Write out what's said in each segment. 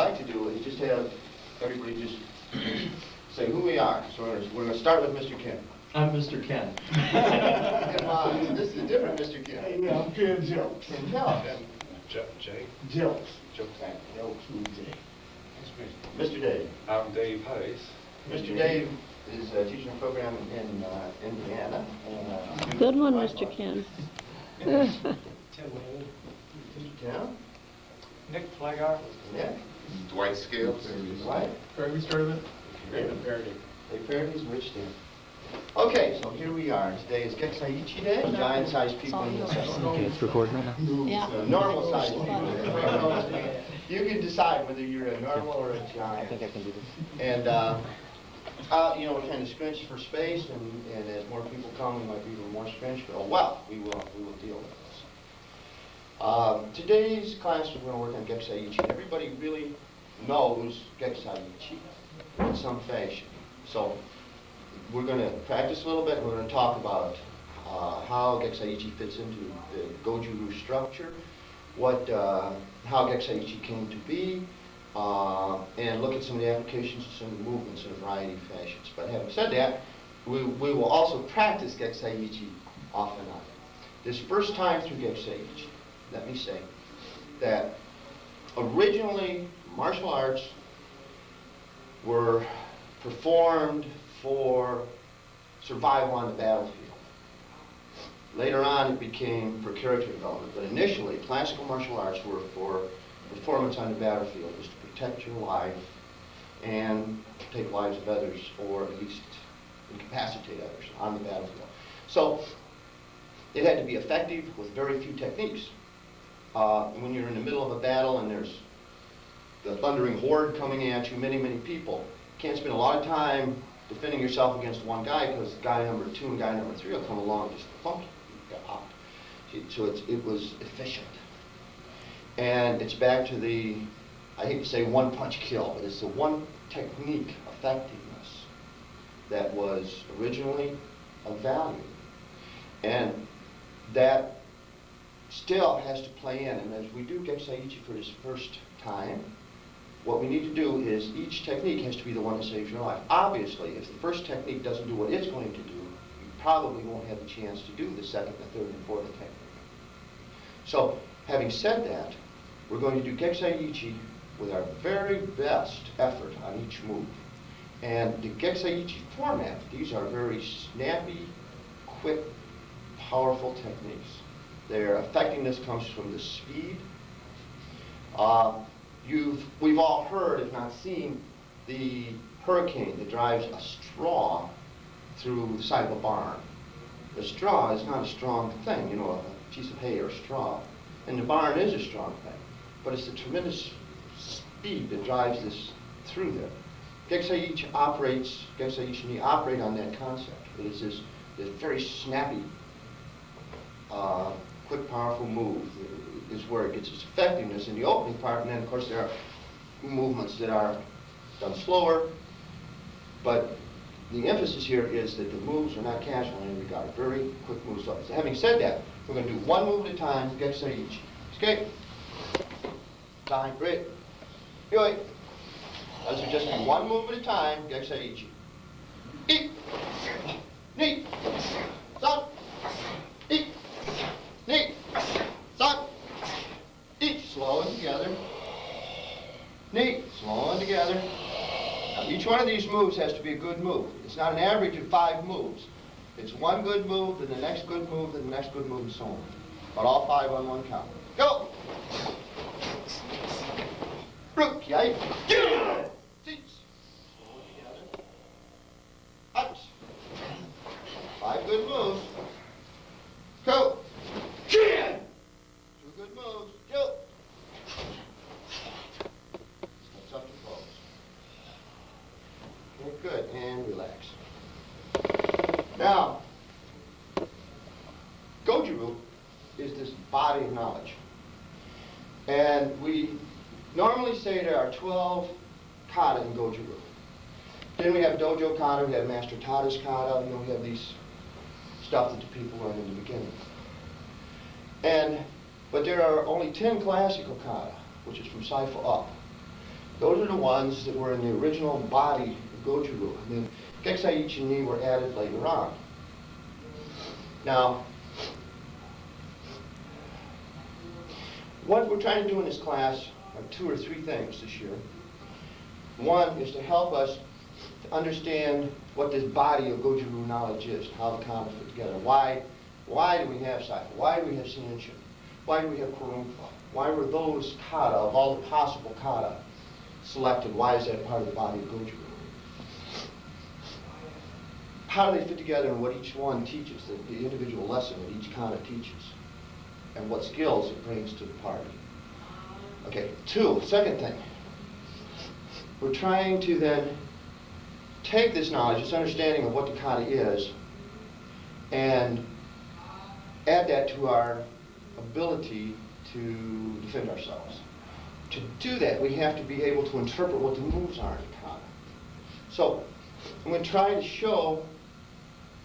like to do is just have everybody just say who we are. So we're going to start with Mr. Ken. I'm Mr. Ken. Come on, this is a different Mr. Ken. Yeah, I'm Ken Jokes. Ken Kelly. Jay. Jokes. Jokes. Jokes with J. Mr. Dave. I'm Dave Hayes. Mr. Dave is teaching a program in Indiana. And, Good one, Mr. Ken. Tim. Nick Flagar. Nick. Dwight Scales. Dwight. Fergie Sturdivant. Raymond Parody. Dave Parody's Rich Stan. Okay, so here we are. Today is Geksaiichi Day. Giant-sized people in the session. Okay, it's recording right now. Yeah. Normal-sized people. You can decide whether you're a normal or a giant. I think I can do this. And, you know, we're kind of scrunched for space, and as more people come, we might be even more scrunched. But, oh, well, we will deal with this. Today's class, we're going to work on Geksaiichi. Everybody really knows Geksaiichi in some fashion. So we're going to practice a little bit, and we're going to talk about how Geksaiichi fits into the Goju-Ryu structure, how Geksaiichi came to be, and look at some of the applications of some of the movements in a variety of fashions. But having said that, we will also practice Geksaiichi off and on. This first time through Geksaiichi, let me say that originally martial arts were performed for survival on the battlefield. Later on, it became for character development, but initially, classical martial arts were for performance on the battlefield. It was to protect your life and take lives of others, or at least incapacitate others on the battlefield. So it had to be effective with very few techniques. When you're in the middle of a battle and there's the thundering horde coming at you, many, many people, you can't spend a lot of time defending yourself against one guy, because guy number 2 and guy number 3 will come along and just thump you. Got out. So it was efficient. And it's back to the, I hate to say one punch kill, but it's the one technique effectiveness that was originally of value. And that still has to play in. And as we do Geksaiichi for this first time, what we need to do is each technique has to be the one that saves your life. Obviously, if the first technique doesn't do what it's going to do, you probably won't have the chance to do the second, the third, and fourth technique. So, having said that, we're going to do Geksaiichi with our very best effort on each move. And the Geksaiichi format, these are very snappy, quick, powerful techniques. Their effectiveness comes from the speed. We've all heard, if not seen, the hurricane that drives a straw through the side of a barn. The straw is not a strong thing, you know, a piece of hay or straw. And the barn is a strong thing. But it's the tremendous speed that drives this through there. Geksaiichi operate on that concept. It is this very snappy, quick, powerful move is where it gets its effectiveness in the opening part, and then of course there are movements that are done slower, but the emphasis here is that the moves are not casual in any regard, very quick moves. So having said that, we're going to do one move at a time, Geksaiichi. Okay? Time, great. Yoi. Those are just one move at a time, Geksaiichi. Eat. Knee. Son. Eat. Knee. Son. Eat. Slow and together. Knee. Slow and together. Now, each one of these moves has to be a good move. It's not an average of 5 moves. It's one good move, then the next good move, then the next good move, and so on. But all 5 on one count. Go! Rook, yay! Seats. Slow together. Out. 5 good moves. Go! 2 good moves. Go! Steps up to pose. Okay, good. And relax. Now, Goju-Ryu is this body of knowledge. And we normally say there are 12 kata in Goju-Ryu. Then we have dojo kata, we have Master Tada's kata, you know, we have these stuff that the people learn in the beginning. But there are only 10 classical kata, which is from Saifa up. Those are the ones that were in the original body of Goju-Ryu. And then Geksai Ichi and Ni were added later on. Now, what we're trying to do in this class are 2 or 3 things this year. One is to help us to understand what this body of Goju-Ryu knowledge is, how the kata fit together. Why do we have Saifa? Why do we have Shin-Shin? Why do we have Kurumpa? Why were those kata, of all the possible kata, selected? Why is that part of the body of Goju-Ryu? How do they fit together and what each one teaches, the individual lesson that each kata teaches, and what skills it brings to the party. Okay, second thing. We're trying to then take this knowledge, this understanding of what the kata is, and add that to our ability to defend ourselves. To do that, we have to be able to interpret what the moves are in the kata. So, I'm going to try to show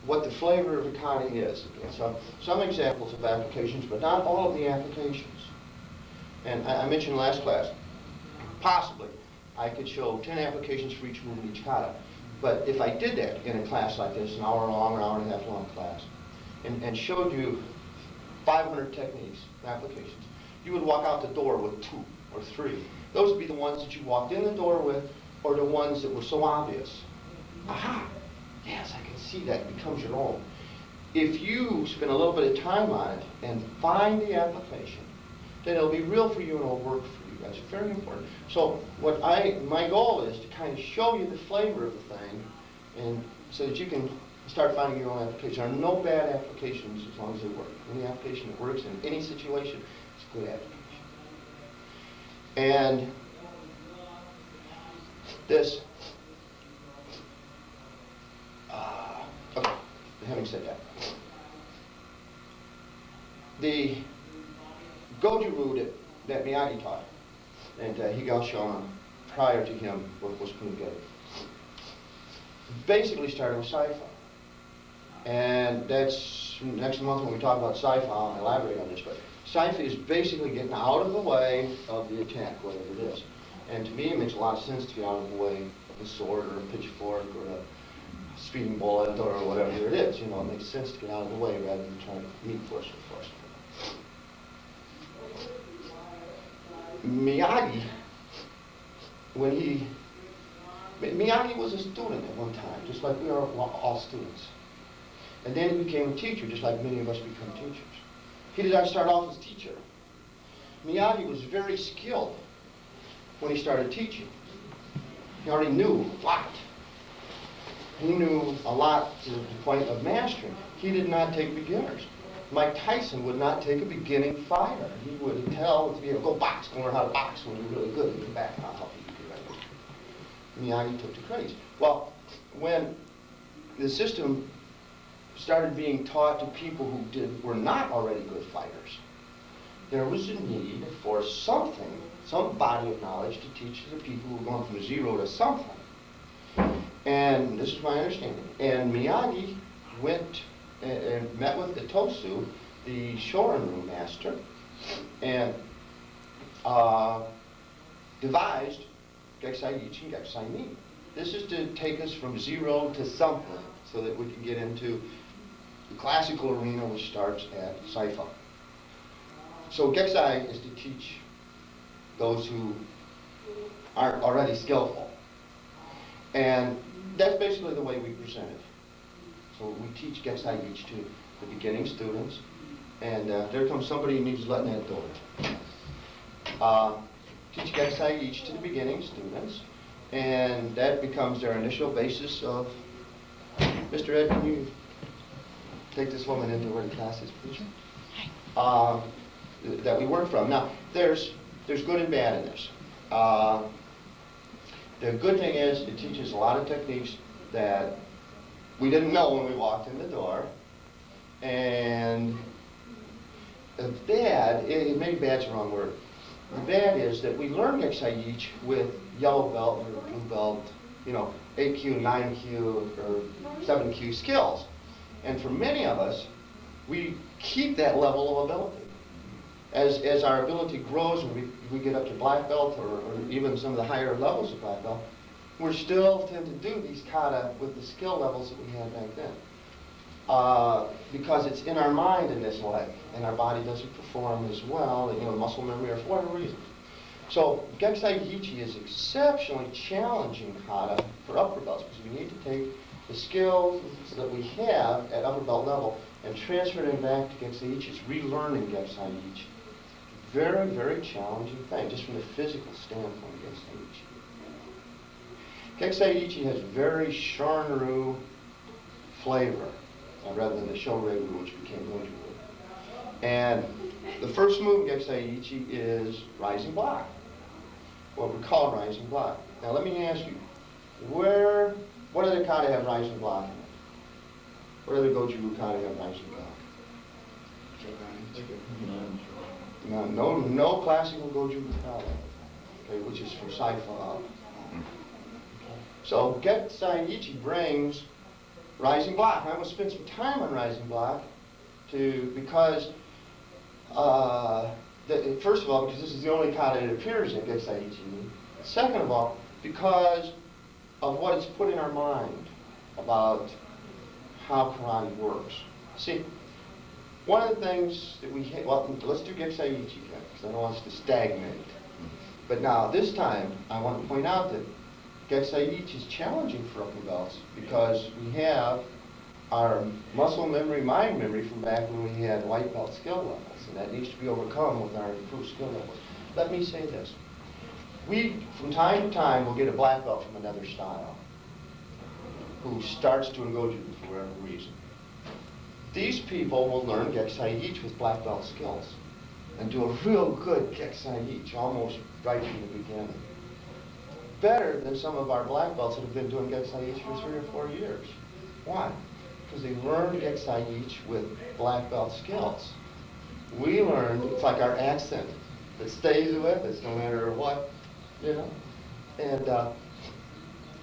what the flavor of the kata is. So, some examples of applications, but not all of the applications. And I mentioned last class, possibly I could show 10 applications for each move in each kata. But if I did that in a class like this, an hour long, an hour and a half long class, and showed you 500 techniques, applications, you would walk out the door with 2 or 3. Those would be the ones that you walked in the door with, or the ones that were so obvious. Aha! Yes, I can see that. It becomes your own. If you spend a little bit of time on it and find the application, then it'll be real for you and it'll work for you guys. It's very important. So my goal is to kind of show you the flavor of the thing, and so that you can start finding your own application. There are no bad applications as long as they work. Any application that works in any situation is a good application. And this, okay, having said that, the Goju-Ryu that Miyagi taught, and Higashi prior to him was put together, basically started with Saifa. And that's next month when we talk about Saifa, I'll elaborate on this, but Saifa is basically getting out of the way of the attack, whatever it is. And to me, it makes a lot of sense to get out of the way of a sword or a pitchfork or a speeding bullet or whatever it is. You know, it makes sense to get out of the way rather than trying to meet force with force. Miyagi, Miyagi was a student at one time, just like we are all students. And then he became a teacher, just like many of us become teachers. He did not start off as a teacher. Miyagi was very skilled when he started teaching. He already knew a lot. He knew a lot to the point of mastering. He did not take beginners. Mike Tyson would not take a beginning fighter. He would tell to be able to go box, go learn how to box when you're really good, and come back and I'll help you do that. Miyagi took to craze. Well, when the system started being taught to people who were not already good fighters, there was a need for something, some body of knowledge to teach the people who were going from 0 to something. And this is my understanding. And Miyagi went and met with Itosu, the Shorin-ryu master, and devised Geksai Ichi and Geksai Ni. This is to take us from 0 to something so that we can get into the classical arena, which starts at Saifa. So Geksai is to teach those who aren't already skillful. And that's basically the way we present it. So we teach Geksai Ichi to the beginning students, and there comes somebody who needs letting that door. Teach Geksai Ichi to the beginning students, and that becomes their initial basis of, Mr. Ed, can you take this woman into where the class is, please? That we work from. Now, there's good and bad in this. The good thing is it teaches a lot of techniques that we didn't know when we walked in the door. And the bad, maybe bad's the wrong word. The bad is that we learn Geksai Ichi with yellow belt or blue belt, 8Q, 9Q, or 7Q skills. And for many of us, we keep that level of ability. as our ability grows and we get up to black belt or even some of the higher levels of black belt, we're still tend to do these kata with the skill levels that we had back then. Because it's in our mind in this way, and our body doesn't perform as well, muscle memory or for whatever reason. So Gekusai Ichi is exceptionally challenging kata for upper belts because we need to take the skills that we have at upper belt level and transfer them back to Gekusai Ichi. It's relearning Gekusai Ichi. Very, very challenging thing, just from the physical standpoint, Gekusai Ichi. Gekusai Ichi has very Shorin-ryu flavor, rather than the Shorin-ryu, which became Goju-ryu. And the first move in Gekusai Ichi is rising block, what we call rising block. Now let me ask you, what other kata have rising block in it? What other Goju-ryu kata have rising block? No classical Goju-ryu kata, okay, which is from Saifa up. So Gekusai Ichi brings rising block. I'm going to spend some time on rising block because first of all, because this is the only kata that appears in Gekusai Ichi. Second of all, because of what it's put in our mind about how karate works. See, one of the things that let's do Gekusai Ichi again, because I don't want us to stagnate. But now, this time, I want to point out that Gekusai Ichi is challenging for upper belts because we have our muscle memory, mind memory from back when we had white belt skill levels, and that needs to be overcome with our improved skill levels. Let me say this. We, from time to time, will get a black belt from another style who starts doing Goju for whatever reason. These people will learn Gekusai Ichi with black belt skills and do a real good Gekusai Ichi, almost right from the beginning. Better than some of our black belts that have been doing Gekusai Ichi for 3 or 4 years. Why? Because they learned Gekusai Ichi with black belt skills. We learned, it's like our accent that stays with us no matter what, And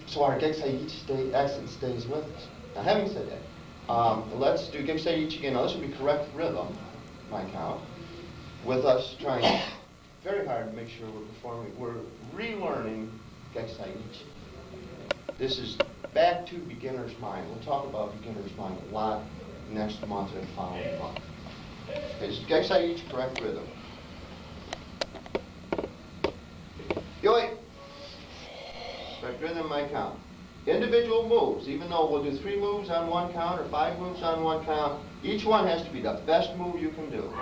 so our Gekusai Ichi accent stays with us. Now having said that, let's do Gekusai Ichi again. Now this will be correct rhythm, my count, with us trying very hard to make sure we're relearning Gekusai Ichi. This is back to beginner's mind. We'll talk about beginner's mind a lot next month and following month. Okay, so Gekusai Ichi, correct rhythm. Yoi! Correct rhythm, my count. Individual moves, even though we'll do 3 moves on one count or 5 moves on one count, each one has to be the best move you can do.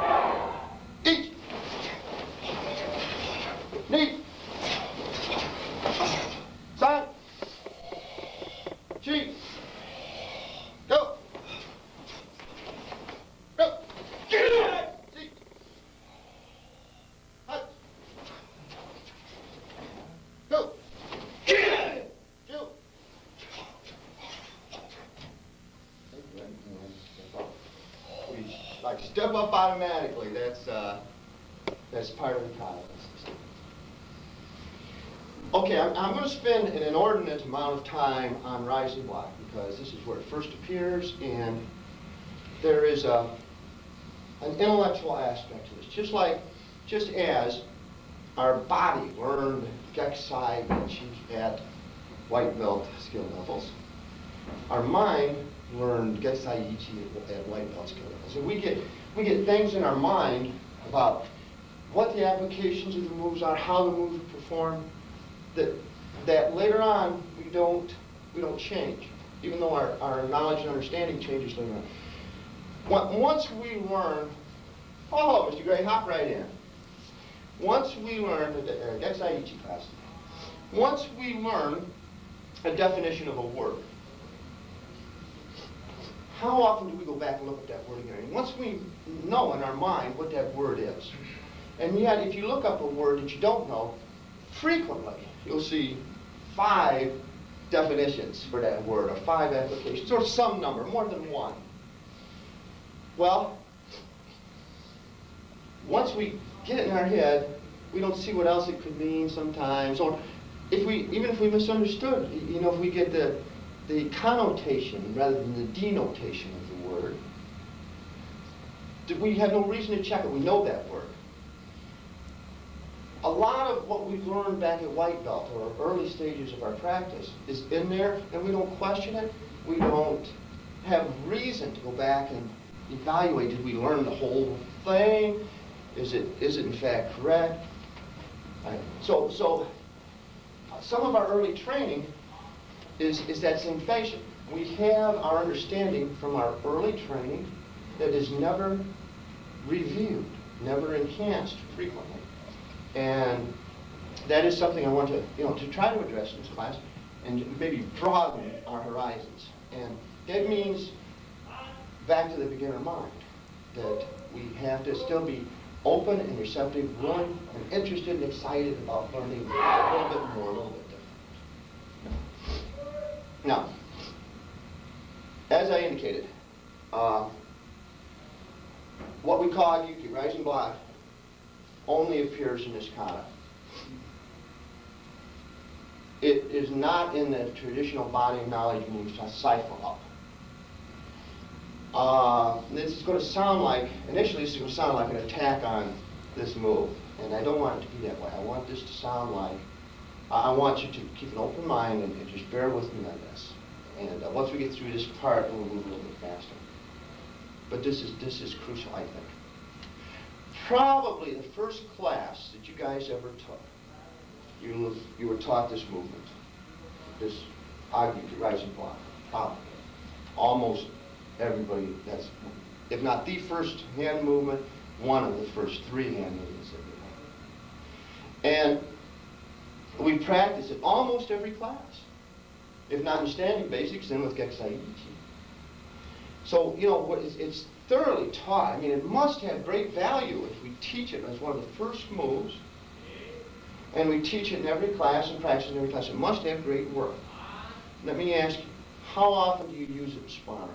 Each! Knee! Side! Chi! Go! Go! See! Hut! Go! Two! We like step up automatically. That's part of the kata system. Okay, I'm going to spend an inordinate amount of time on rising block because this is where it first appears, and there is an intellectual aspect to this. Just as our body learned Gekusai Ichi at white belt skill levels, our mind learned Gekusai Ichi at white belt skill levels. So we get things in our mind about what the applications of the moves are, how the moves perform, that later on we don't change, even though our knowledge and understanding changes later on. Once we learn, Mr. Gray, hop right in. Once we learn the Gekusai Ichi class, once we learn a definition of a word, how often do we go back and look at that word again? And once we know in our mind what that word is, and yet if you look up a word that you don't know, frequently you'll see 5 definitions for that word, or 5 applications, or some number, more than one. Well, once we get it in our head, we don't see what else it could mean sometimes. Or even if we misunderstood, if we get the connotation rather than the denotation of the word, we have no reason to check it. We know that word. we've learned back at White Belt or early stages of our practice is in there, and we don't question it. We don't have reason to go back and evaluate, did we learn the whole thing? Is it in fact correct? Right. So some of our early training is that same fashion. We have our understanding from our early training that is never reviewed, never enhanced frequently. And that is something I want to, to try to address in this class and maybe broaden our horizons. And that means back to the beginner mind, that we have to still be open and receptive, willing and interested and excited about learning a little bit more, a little bit different. Now, as I indicated, what we call Yuki, rising block, only appears in this kata. It is not in the traditional body of knowledge moves to cipher up. This is going to sound like, initially this is going to sound like an attack on this move, and I don't want it to be that way. I want this to sound like, I want you to keep an open mind and just bear with me on this. And once we get through this part, we'll move a little bit faster. But this is crucial, I think. Probably the first class that you guys ever took, you were taught this movement, this Agyuki, rising block. Probably. Almost everybody, that's, if not the first hand movement, one of the first three hand movements that we have. And we practice it almost every class. If not in standing basics, then with Gekusai Ichi. So, it's thoroughly taught. I mean, it must have great value if we teach it as one of the first moves, and we teach it in every class and practice it in every class. It must have great work. Let me ask you, how often do you use it in sparring?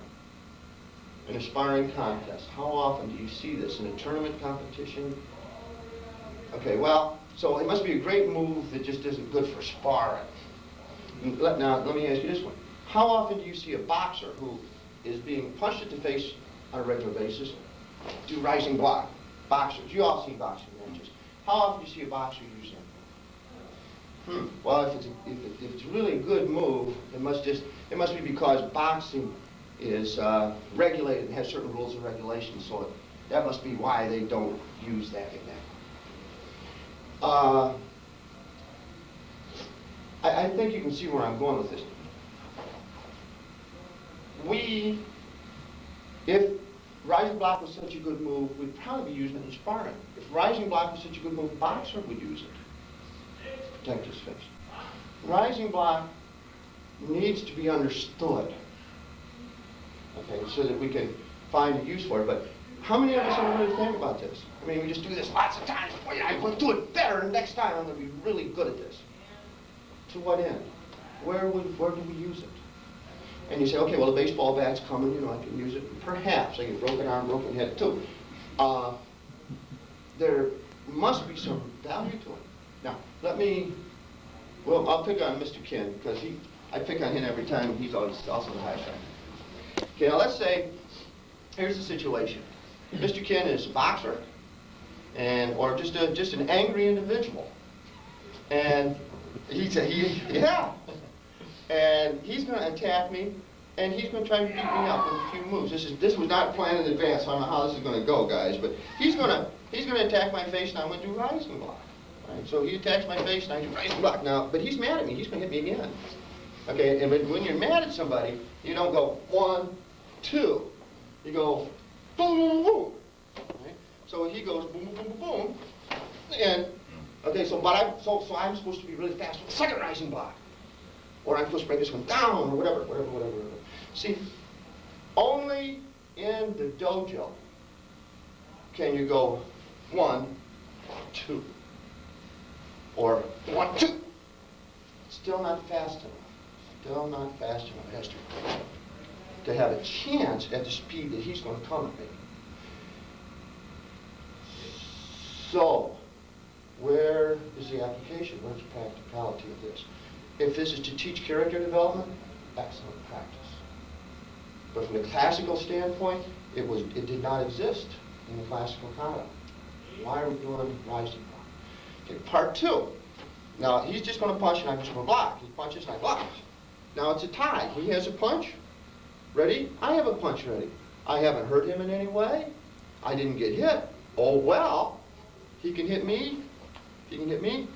In a sparring contest, how often do you see this in a tournament competition? Okay, well, so it must be a great move that just isn't good for sparring. Now, let me ask you this one. How often do you see a boxer who is being punched at the face on a regular basis do rising block? Boxers. You all see boxing matches. How often do you see a boxer use them? Well, if it's really a good move, it must be because boxing is regulated and has certain rules and regulations, so that must be why they don't use that in that. I think you can see where I'm going with this. If rising block was such a good move, we'd probably be using it in sparring. If rising block was such a good move, a boxer would use it to protect his face. Rising block needs to be understood, okay, so that we can find a use for it. But how many of us ever really think about this? I mean, we just do this lots of times. Boy, I'm going to do it better, and next time I'm going to be really good at this. To what end? Where do we use it? And you say, okay, well, the baseball bat's coming, I can use it. Perhaps. I get broken arm, broken head, too. There must be some value to it. Now, I'll pick on Mr. Kin, because I pick on him every time, and he's also the high striker. Okay, now let's say, here's the situation. Mr. Kin is a boxer, or just an angry individual. And and he's going to attack me, and he's going to try to beat me up with a few moves. This was not planned in advance. I don't know how this is going to go, guys, but he's going to attack my face, and I'm going to do rising block. Right? So he attacks my face, and I do rising block. Now, but he's mad at me. He's going to hit me again. Okay, and when you're mad at somebody, you don't go 1, 2. You go boom, boom, boom. Right? So he goes boom, boom, boom, boom, and okay, so I'm supposed to be really fast with the second rising block. Or I'm supposed to bring this one down, or whatever. See, only in the dojo can you go 1, 2. Or 1, 2. Still not fast enough, Hester, to have a chance at the speed that he's going to come at me. So, where is the application? Where's the practicality of this? If this is to teach character development, excellent practice. But from the classical standpoint, it did not exist in the classical kata. Why are we doing rising block? Okay, part 2. Now, he's just going to punch and I'm just going to block. He punches and I block. Now it's a tie. He has a punch. Ready? I have a punch ready. I haven't hurt him in any way. I didn't get hit. Oh well, he can hit me. He can hit me.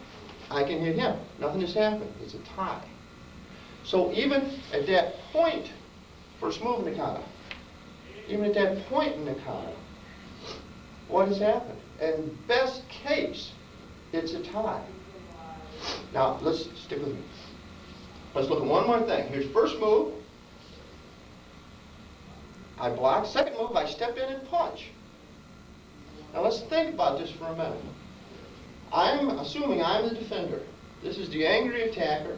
I can hit him. Nothing has happened. It's a tie. So even at that point, first move in the kata, even at that point in the kata, what has happened? And best case, it's a tie. Now, let's stick with me. Let's look at one more thing. Here's first move. I block. Second move, I step in and punch. Now, let's think about this for a minute. I'm assuming I'm the defender. This is the angry attacker.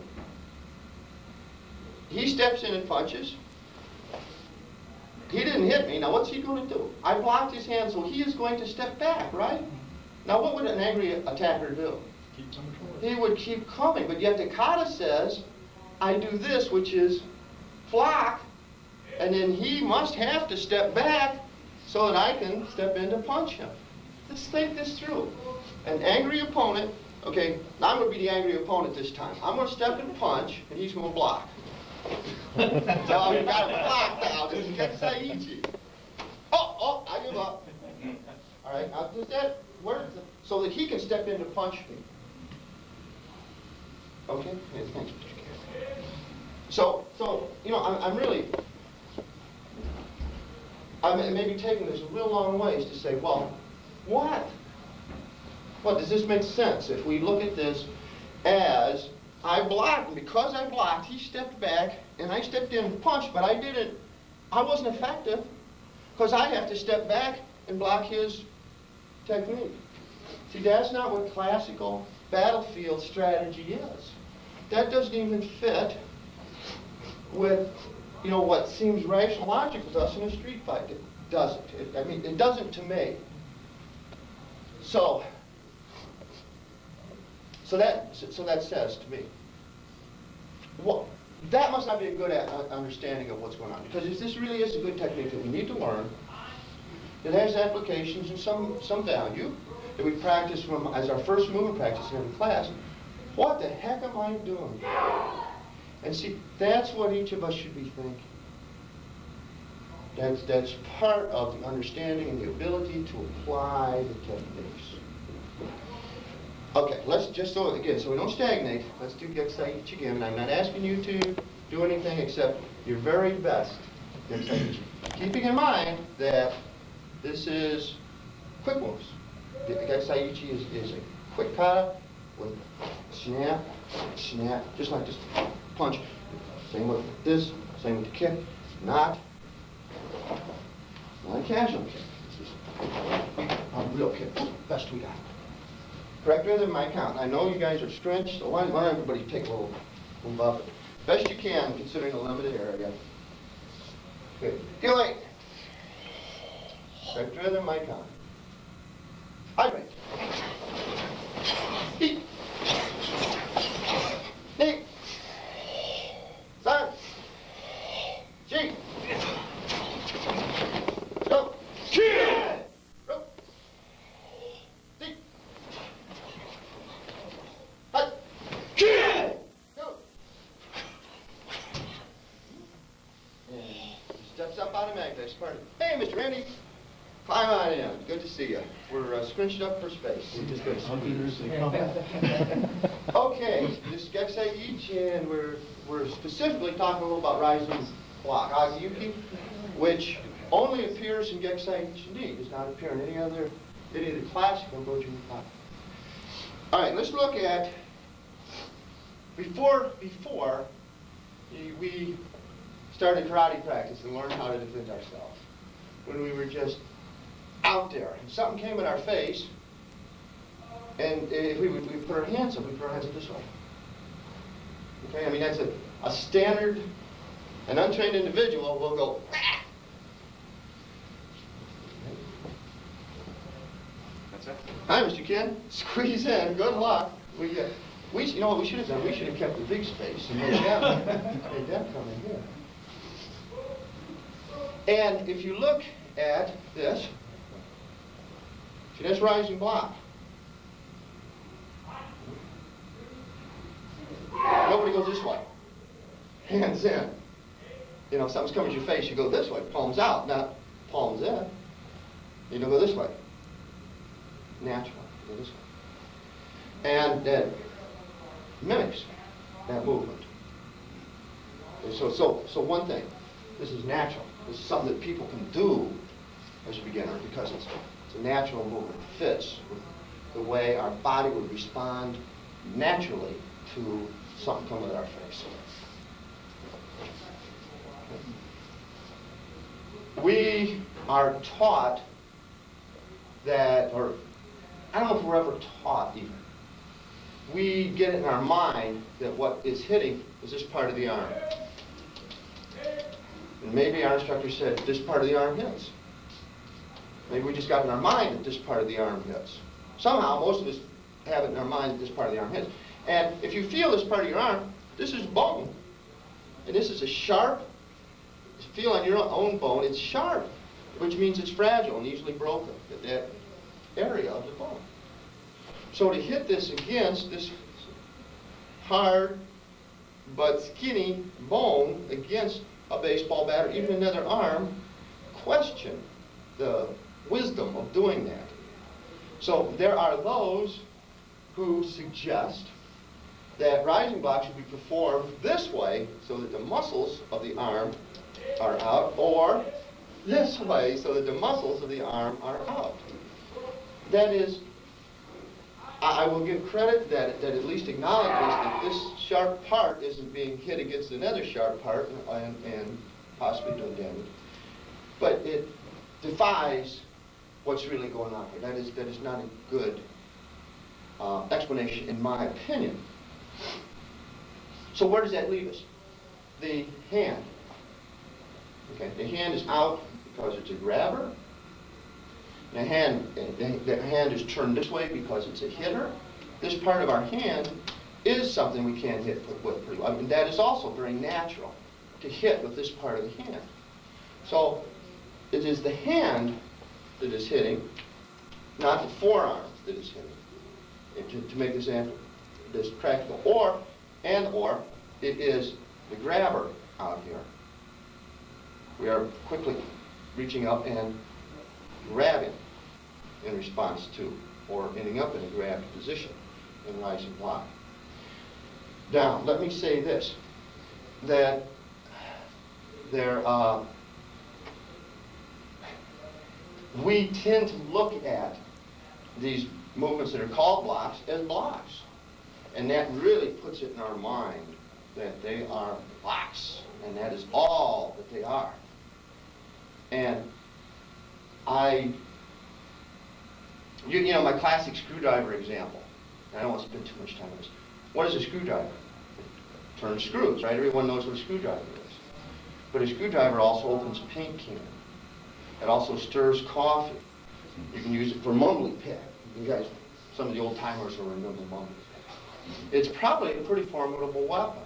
He steps in and punches. He didn't hit me. Now, what's he going to do? I blocked his hand, so he is going to step back, right? Now, what would an angry attacker do? Keep coming forward. He would keep coming, but yet the kata says, I do this, which is block, and then he must have to step back so that I can step in to punch him. Let's think this through. An angry opponent, okay, now I'm going to be the angry opponent this time. I'm going to step and punch, and he's going to block. So we've got to block now. This is Getsaiichi. Oh, I give up. All right, now does that work? So that he can step in to punch me. Okay? Yeah, thanks, Mr. Cass. So you know, I'm really, I may be taking this a real long ways to say, well, what? Well, does this make sense? If we look at this as I blocked, and because I blocked, he stepped back, and I stepped in and punched, but I wasn't effective, because I have to step back and block his technique. See, that's not what classical battlefield strategy is. That doesn't even fit with, you know, what seems rational logic with us in a street fight. It doesn't. It doesn't to me. So that says to me, well, that must not be a good understanding of what's going on. Because if this really is a good technique that we need to learn, it has applications and some value that we practice as our first movement practice in every class. What the heck am I doing? And see, that's what each of us should be thinking. That's part of the understanding and the ability to apply the techniques. Okay, let's just so we don't stagnate, let's do Getsaiichi again. And I'm not asking you to do anything except your very best Getsaiichi. Keeping in mind that this is quick moves. Getsaiichi is a quick kata with snap, snap, just like this punch. Same with this, same with the kick. Not a casual kick. This is a real kick. Best we got. Correct rhythm, my count. I know you guys are stretched, so why don't everybody take a little buff it. Best you can, considering the limited area. Good. Feel like. Correct rhythm, my count. Hydrate. Heat. Knee. Side. Cheek. Go. Go. Deep. Hut. Go. And steps up automatically. That's part of it. Hey, Mr. Randy. Climb on in. Good to see you. We're scrunched up for space. We just got computers and come. Okay, this is Getsaiichi, and we're specifically talking a little about rising block, Hagiyuki, which only appears in Getsaiichi Ni. Does not appear in any of the classical Goju kata. All right, let's look at before we started karate practice and learned how to defend ourselves. When we were just out there and something came in our face, and if we put our hands up, we put our hands up this way. Okay, I mean that's a standard. An untrained individual will go. Ah! That's it. Hi, Mr. Ken. Squeeze in. Good luck. You know what we should have done? We should have kept the big space and made them come in here. And if you look at this, see that's rising block. Nobody goes this way. Hands in. You know, if something's coming at your face, you go this way, palms out, not palms in. You don't go this way. Natural. You go this way. And that mimics that movement. And so one thing, this is natural. This is something that people can do as a beginner because it's a natural movement. It fits with the way our body would respond naturally to something coming at our face. We are taught that, or I don't know if we're ever taught even. We get it in our mind that what is hitting is this part of the arm. And maybe our instructor said this part of the arm hits. Maybe we just got in our mind that this part of the arm hits. Somehow, most of us have it in our mind that this part of the arm hits. And if you feel this part of your arm, this is bone. And this is a sharp, feel on your own bone, it's sharp, which means it's fragile and easily broken, that area of the bone. So to hit this against this hard but skinny bone against a baseball bat or even another arm, question the wisdom of doing that. So there are those who suggest that rising blocks should be performed this way so that the muscles of the arm are out, or this way so that the muscles of the arm are out. That is, I will give credit that at least acknowledges that this sharp part isn't being hit against another sharp part and possibly doing damage. But it defies what's really going on here. That is not a good explanation in my opinion. So where does that leave us? The hand. Okay, the hand is out because it's a grabber. The hand is turned this way because it's a hitter. This part of our hand is something we can hit with pretty well. I mean, that is also very natural to hit with this part of the hand. So it is the hand that is hitting, not the forearm that is hitting. To make this practical, or it is the grabber out here. We are quickly reaching up and grabbing in response to, or ending up in a grabbed position in rising block. Now, let me say this, that we tend to look at these movements that are called blocks as blocks. And that really puts it in our mind that they are blocks, and that is all that they are. And you know, my classic screwdriver example, and I don't want to spend too much time on this. What is a screwdriver? It turns screws, right? Everyone knows what a screwdriver is. But a screwdriver also opens a paint can. It also stirs coffee. You can use it for mumbly pit. You guys, some of the old timers will remember mumbly pit. It's probably a pretty formidable weapon.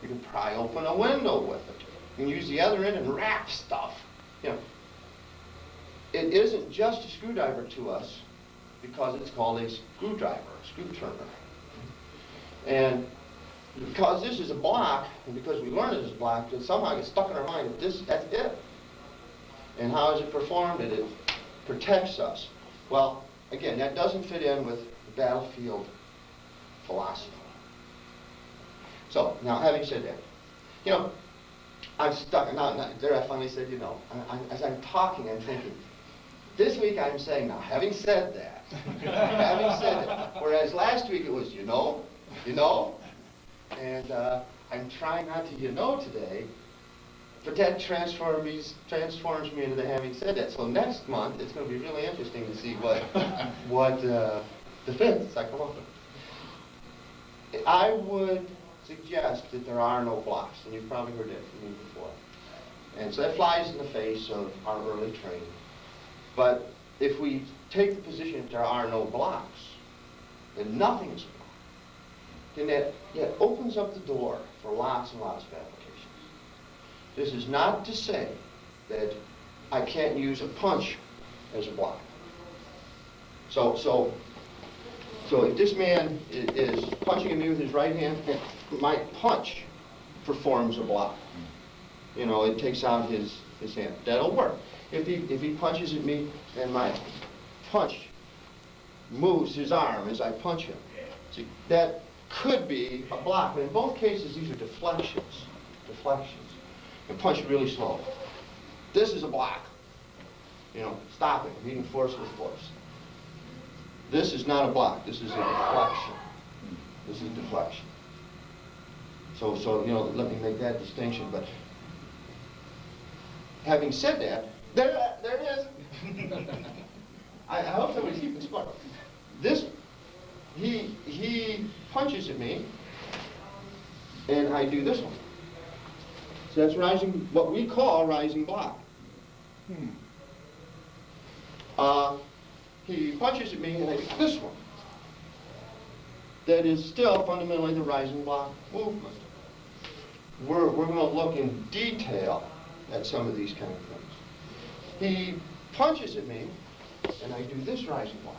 You can pry open a window with it. You can use the other end and wrap stuff. You know, it isn't just a screwdriver to us because it's called a screwdriver, a screw turner. And because this is a block, and because we learn it as a block, it somehow gets stuck in our mind that that's it. And how is it performed? It protects us. Well, again, that doesn't fit in with the battlefield philosophy. So, now having said that, you know, I'm stuck. Now, there I finally said, you know, as I'm talking, I'm thinking, this week I'm saying, now, having said that, whereas last week it was, you know, and I'm trying not to, today, but that transforms me into the having said that. So next month, it's going to be really interesting to see what defense I come up with. I would suggest that there are no blocks, and you've probably heard that from me before. And so that flies in the face of our early training. But if we take the position that there are no blocks, then nothing is blocked, then that opens up the door for lots and lots of applications. This is not to say that I can't use a punch as a block. So So if this man is punching at me with his right hand, my punch performs a block. You know, it takes out his hand. That'll work. If he punches at me and my punch moves his arm as I punch him, see, that could be a block. But in both cases, these are deflections. Deflections. And punch really slow. This is a block. You know, stopping, meeting force with force. This is not a block. This is a deflection. This is a deflection. So you know, let me make that distinction. But having said that, there it is. I hope somebody's keeping score. This, he punches at me, and I do this one. So that's rising, what we call rising block. He punches at me, and I do this one. That is still fundamentally the rising block movement. We're going to look in detail at some of these kind of things. He punches at me, and I do this rising block.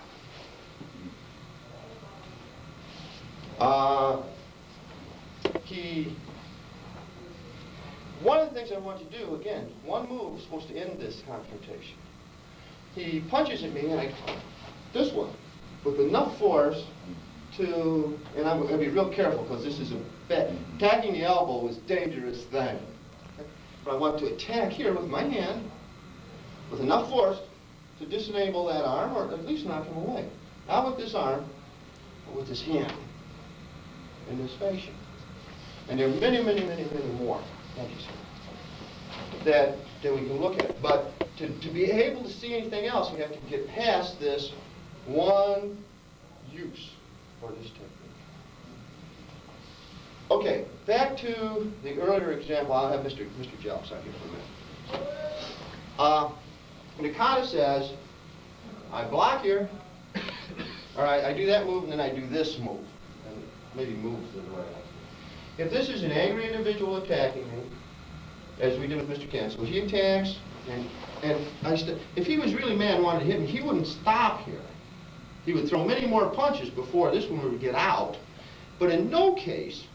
One of the things I want to do, again, one move is supposed to end this confrontation. He punches at me, and I this one with enough force to, and I'm going to be real careful because this is a bet. Attacking the elbow is a dangerous thing. But I want to attack here with my hand with enough force to disable that arm, or at least knock him away. Not with this arm, but with this hand in this fashion. And there are many, many, many, many more. Thank you, sir. That we can look at. But to be able to see anything else, you have to get past this one use for this technique. Okay, back to the earlier example. I'll have Mr. Jelps out here for a minute. Nikata says, I block here, all right, I do that move, and then I do this move. And maybe move is the way I like it. If this is an angry individual attacking me, as we did with Mr. Ken, so he attacks, and if he was really mad and wanted to hit me, he wouldn't stop here. He would throw many more punches before this one would get out. But in no case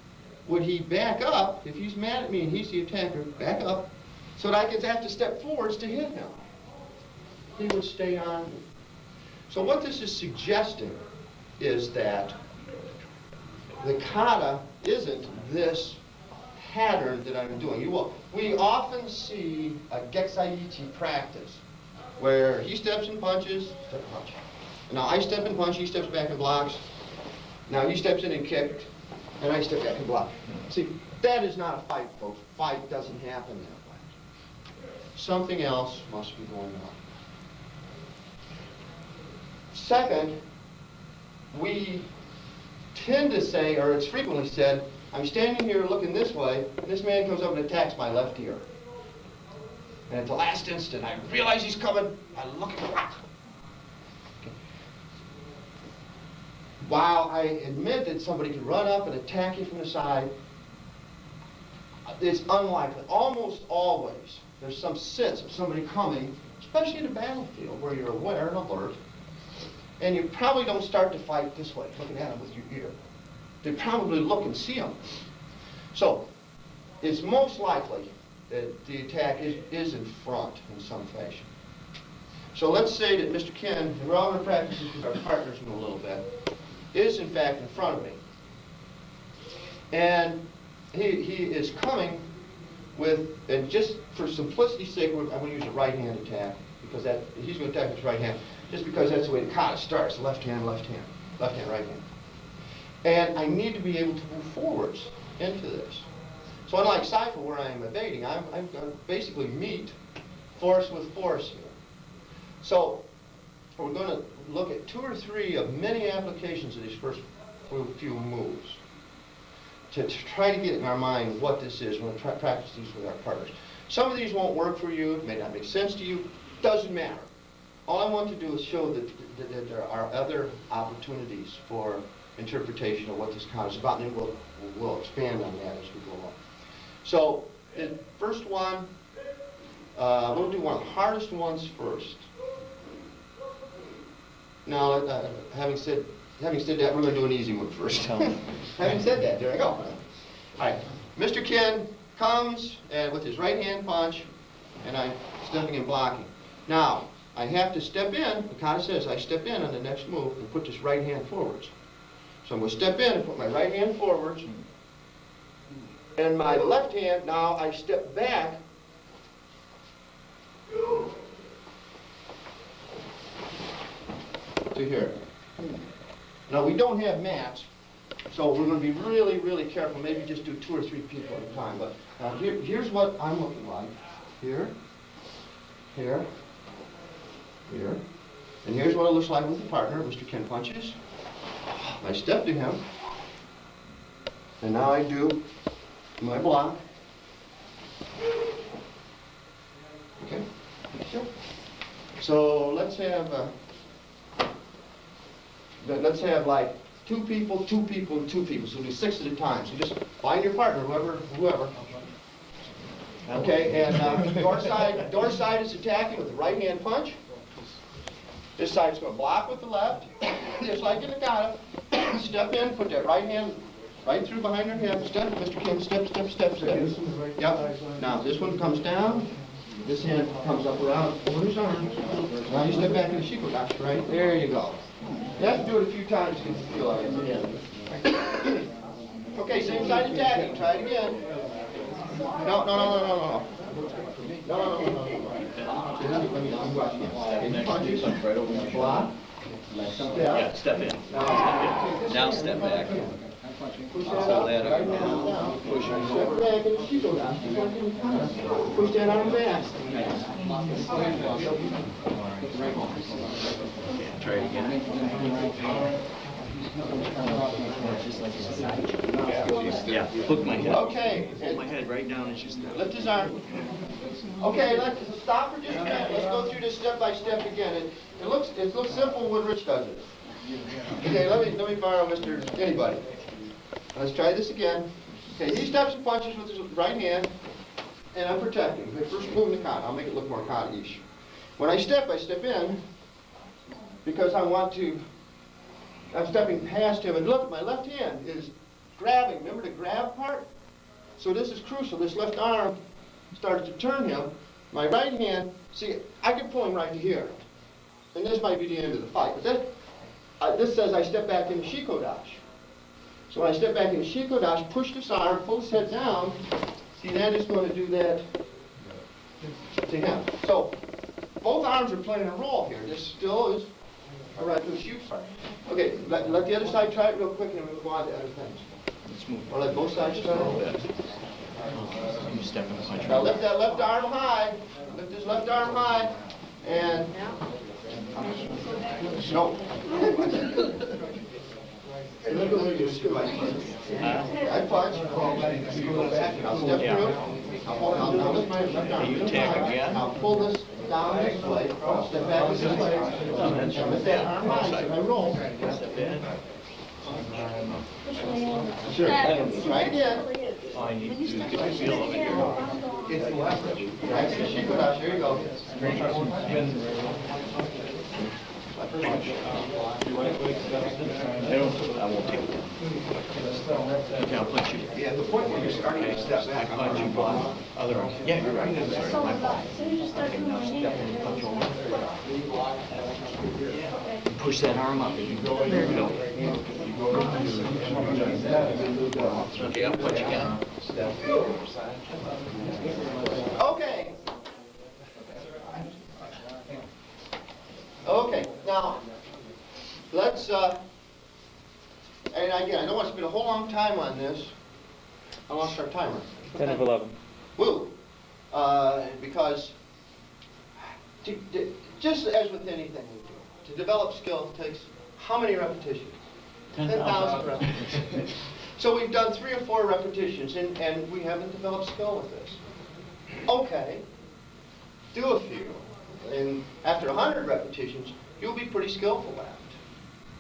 would he back up, if he's mad at me and he's the attacker, back up, so that I could have to step forwards to hit him. He would stay on me. So what this is suggesting is that the kata isn't this pattern that I'm doing. We often see a Geksaiichi practice where he steps and punches, step and punch. Now I step and punch, he steps back and blocks. Now he steps in and kicks, and I step back and block. See, that is not a fight, folks. Fight doesn't happen that way. Something else must be going on. Second, we tend to say, or it's frequently said, I'm standing here looking this way, and this man comes up and attacks my left ear. And at the last instant, I realize he's coming, I look at the block. While I admit that somebody could run up and attack you from the side, it's unlikely. Almost always, there's some sense of somebody coming, especially in a battlefield where you're aware and alert, and you probably don't start to fight this way, looking at him with your ear. They probably look and see him. So, it's most likely that the attack is in front in some fashion. So let's say that Mr. Ken, and we're all going to practice this with our partners in a little bit, is in fact in front of me. And he is coming with, and just for simplicity's sake, I'm going to use a right hand attack, because he's going to attack with his right hand, just because that's the way the kata starts, left hand, right hand. And I need to be able to move forwards into this. So unlike Saifa, where I am evading, I'm going to basically meet force with force here. So we're going to look at 2 or 3 of many applications of these first few moves to try to get in our mind what this is. We're going to practice these with our partners. Some of these won't work for you, may not make sense to you, doesn't matter. All I want to do is show that there are other opportunities for interpretation of what this kata is about, and then we'll expand on that as we go along. So the first one, we'll do one of the hardest ones first. Now, having said having said that, we're going to do an easy one first. Having said that, there I go. All right, Mr. Ken comes and with his right hand punch, and I'm stepping and blocking. Now, I have to step in, Okada says I step in on the next move and put this right hand forwards. So I'm going to step in and put my right hand forwards, and my left hand, now I step back to here. Now, we don't have mats, so we're going to be really, really careful. Maybe just do 2 or 3 people at a time. But here's what I'm looking like. Here, here, here. And here's what it looks like with the partner. Mr. Ken punches. I step to him. And now I do my block. Okay? Sure. So let's have like 2 people, 2 people, and 2 people. So we'll do 6 at a time. So just find your partner, whoever. Okay, and door side is attacking with the right hand punch. This side's going to block with the left, just like in the kata. Step in, put that right hand right through behind your hip. Step, Mr. King, step, step, step, step. Yep. Now this one comes down. This hand comes up around over his arm. Now you step back in the shikodashi, right? There you go. You have to do it a few times to get the feel of it. Okay, same side attacking. Try it again. No. Punches. Block. Yeah, step in. Now step back. Push that up. Push step back in the shikodashi. Push that arm back. Try it again. Yeah, hook my head. Okay. Hold my head right down and just Lift his arm. Okay, let's stop for just a minute. Let's go through this step by step again. It looks simple when Rich does it. Okay, let me borrow Mr. Anybody. Let's try this again. Okay, he steps and punches with his right hand, and I'm protecting. Okay, first move in the kata. I'll make it look more kata-ish. When I step in because I'm stepping past him, and look, my left hand is grabbing. Remember the grab part? So this is crucial. This left arm starts to turn him. My right hand, see, I can pull him right to here. And this might be the end of the fight. But this says I step back in shikodashi. So when I step back in shikodashi, push this arm, pull his head down. See, that is going to do that to him. So both arms are playing a role here. This still is a right to shoot part. Okay, let the other side try it real quick, and then we'll go on to other things. Let's move. Or let both sides try it. You step in the punch. Now lift that left arm high. Lift his left arm high. And no. I punch. Go back. I'll step through. I'll lift my left arm. You attack again. I'll pull this down this way. I'll step back this way. I'll lift that arm high. So I roll. Step in. Sure. Try again. Oh, I need to get the feel of it here. It's the leverage. Right, so shikodashi. Here you go. I won't take it. Okay, I'll punch you. Yeah, the point where you're starting to step back. I punch you block. Other arm. Yeah, you're right. Sorry, my fault. So you just start doing Punch over. Push that arm up. There you go. Okay, I'll punch again. Okay. Okay, now, let's, and again, I don't want to spend a whole long time on this. I lost our timer. 10 of 11. Woo! Because, just as with anything we do, to develop skill takes how many repetitions? 10,000 repetitions. So we've done 3 or 4 repetitions, and we haven't developed skill with this. Okay, do a few. And after 100 repetitions, you'll be pretty skillful at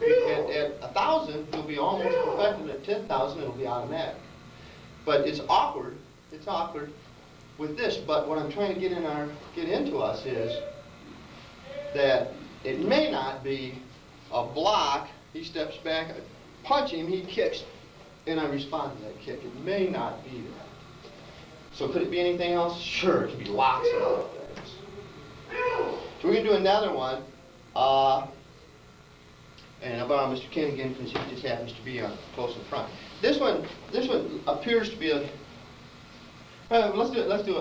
it. At 1,000, you'll be almost perfected. At 10,000, it'll be automatic. But it's awkward with this. But what I'm trying to get into us is that it may not be a block He steps back, I punch him, he kicks, and I respond to that kick. It may not be that. So could it be anything else? Sure, it could be lots of other things. So we're going to do another one. And I'll borrow Mr. Ken again because he just happens to be close in front. This one appears to be a. Let's do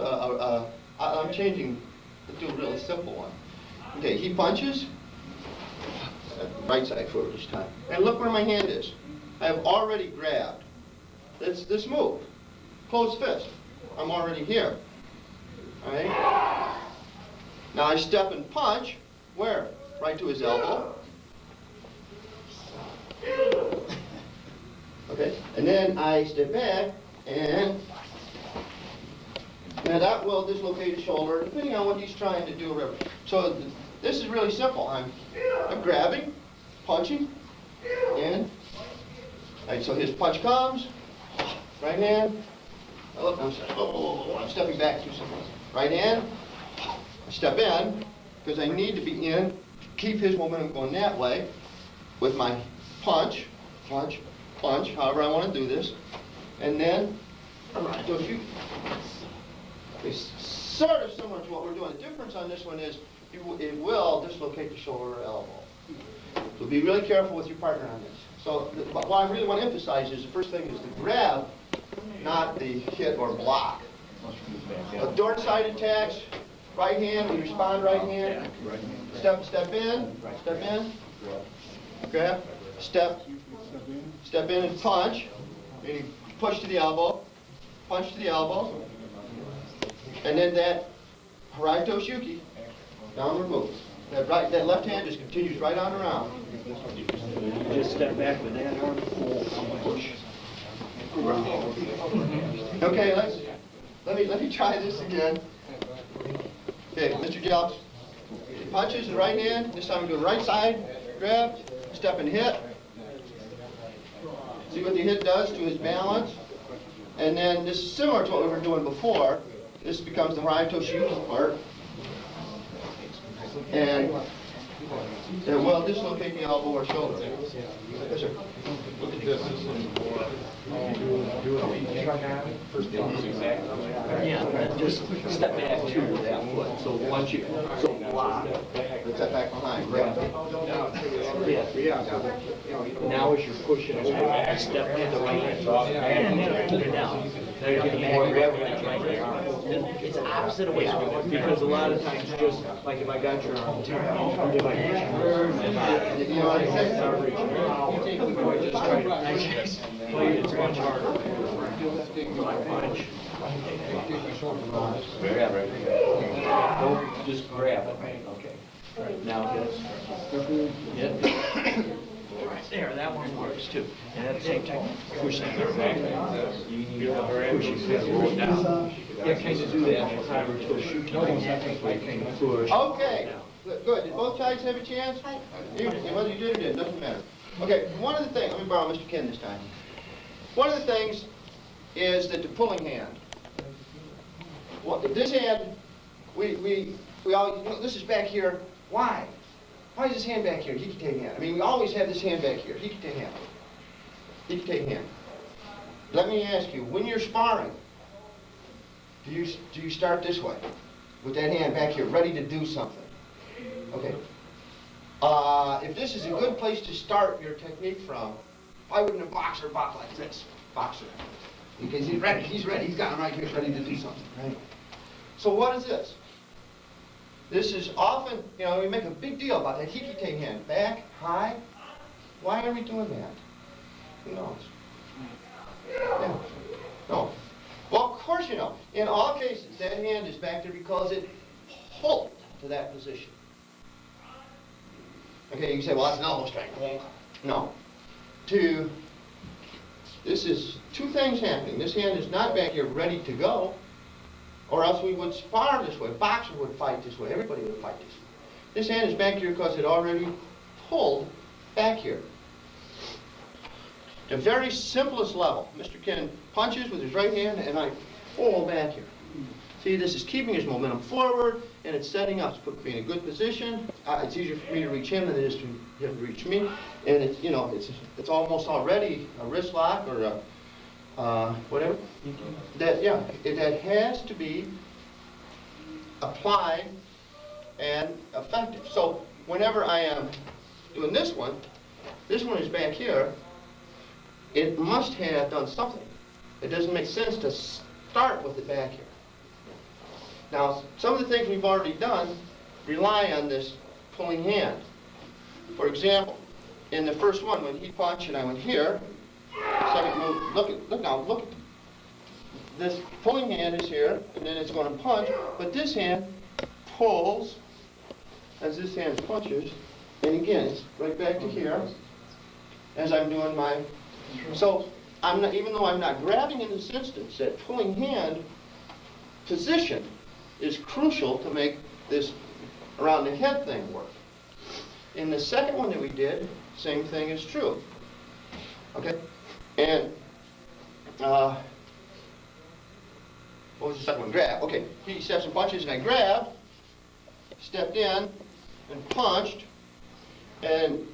I'm changing. Let's do a really simple one. Okay, he punches. Right side forward this time. And look where my hand is. I have already grabbed. It's this move. Closed fist. I'm already here. All right. Now I step and punch. Where? Right to his elbow. Okay, and then I step back, and now that will dislocate his shoulder, depending on what he's trying to do. Or whatever. So this is really simple. I'm grabbing, punching, and right. So his punch comes, right hand. Oh, I'm sorry. I'm stepping back too soon. Right hand. I step in because I need to be in to keep his momentum going that way with my punch, punch, punch, however I want to do this, and then so if you, it's sort of similar to what we're doing. The difference on this one is it will dislocate the shoulder or elbow. So be really careful with your partner on this. So what I really want to emphasize is the first thing is the grab, not the hit or block. Door side attacks, right hand, we respond right hand. Step in, grab, step in and punch. Meaning push to the elbow, punch to the elbow. And then that Haraito Shuki, downward move. That left hand just continues right on around. Just step back with that arm, push. Okay, let me try this again. Okay, Mr. Jelks, punches the right hand. This time we go right side, grab, step and hit. See what the hit does to his balance. And then this is similar to what we were doing before. This becomes the Haraito Shuki part. And it will dislocate the elbow or shoulder. Yes, sir. Look at this. Yeah, just step back to that foot. So once you block. Step back behind. Grab. Now as you're pushing over, step to the right hand. And then put it down. Now you're getting more gravity on your right arm. It's opposite of what you're doing. Because a lot of times just, like if I got your arm, if I You know what I said? just try to play it, it's much harder. Punch. Don't just grab it. Okay. Now this. Yep. There, that one works too. And at the same time, push that back. You need to push it down. Yeah, kind of do that for time or two. Shoot. Push. Okay. Good. Did both sides have a chance? Whether you did or didn't, doesn't matter. Okay, one of the things, let me borrow Mr. Ken this time. One of the things is that the pulling hand. Well, this hand, we all, this is back here. Why? Why is this hand back here? Hikite hand. I mean, we always have this hand back here. Hikite hand. Hikite hand. Let me ask you, when you're sparring, do you start this way? With that hand back here, ready to do something? Okay. If this is a good place to start your technique from, why wouldn't a boxer box like this? Boxer. Because he's ready, he's got him right here, ready to do something, right? So what is this? This is often, we make a big deal about that hikite hand. Back, high. Why are we doing that? Who knows? Yeah. No. Well, of course you know. In all cases, that hand is back there because it pulled to that position. Okay, you can say, well, that's an elbow strike. No. This is two things happening. This hand is not back here ready to go, or else we would spar this way. A boxer would fight this way. Everybody would fight this way. This hand is back here because it already pulled back here. The very simplest level. Mr. Ken punches with his right hand, and I pull back here. See, this is keeping his momentum forward. and it's setting up, it's put me in a good position. It's easier for me to reach him than it is for him to reach me. And it's, you know, it's almost already a wrist lock or a, whatever. That, yeah, that has to be applied and effective. So whenever I am doing this one is back here, it must have done something. It doesn't make sense to start with it back here. Now, some of the things we've already done rely on this pulling hand. For example, in the first one, when he punched and I went here, second move, look at this pulling hand is here, and then it's going to punch, but this hand pulls as this hand punches, and again, it's right back to here as I'm doing my... So, I'm not, even though I'm not grabbing in this instance, that pulling hand position is crucial to make this around the head thing work. In the second one that we did, same thing is true. Okay? And, what was the second one? Grab. Okay, he steps and punches, and I grabbed, stepped in, and punched, and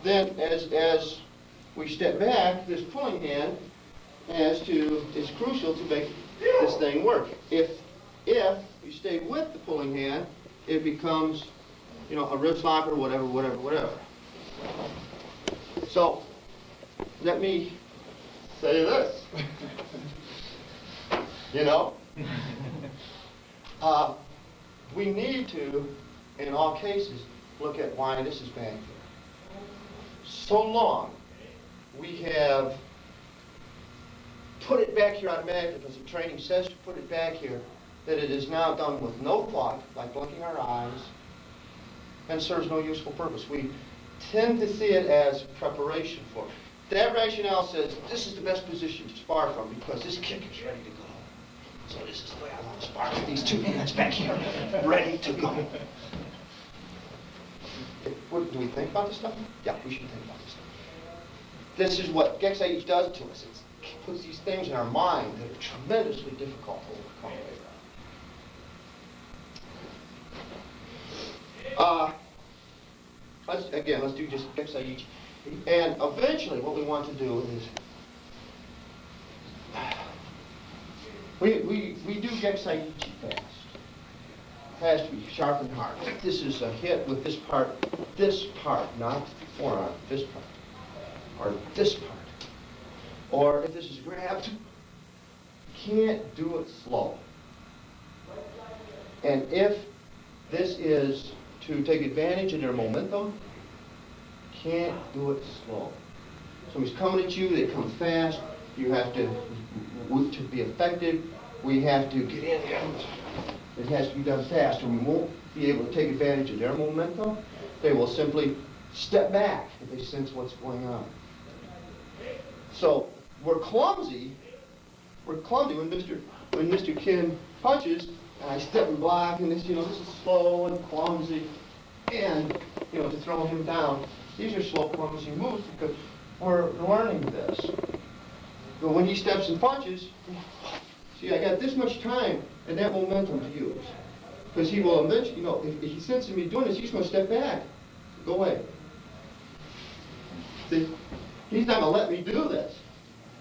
then as we step back, this pulling hand is crucial to make this thing work. If you stay with the pulling hand, it becomes, you know, a wrist lock or whatever. So, let me say this. You know? We need to, in all cases, look at why this is back here. So long, we have put it back here automatically because the training says to put it back here, that it is now done with no thought, like blinking our eyes, and serves no useful purpose. We tend to see it as preparation for it. That rationale says this is the best position to spar from because this kick is ready to go. So this is the way I want to spar with these two hands back here, ready to go. Do we think about this stuff? Yeah, we should think about this stuff. This is what Geksaich does to us. It puts these things in our mind that are tremendously difficult to overcome later on. Let's do just Geksaich. And eventually what we want to do is we do Geksaich fast. It has to be sharp and hard. This is a hit with this part, not forearm, this part, or this part. Or if this is grabbed, you can't do it slow. And if this is to take advantage of their momentum, can't do it slow. So he's coming at you, they come fast, you have to be effective, we have to get in there. It has to be done fast, and we won't be able to take advantage of their momentum. They will simply step back if they sense what's going on. So we're clumsy when Mr. Kim punches, and I step and block, and this is slow and clumsy, and to throw him down. These are slow, clumsy moves because we're learning this. But when he steps and punches, see, I got this much time and that momentum to use. Because he will eventually, if he senses me doing this, he's going to step back. Go away. See, he's not going to let me do this.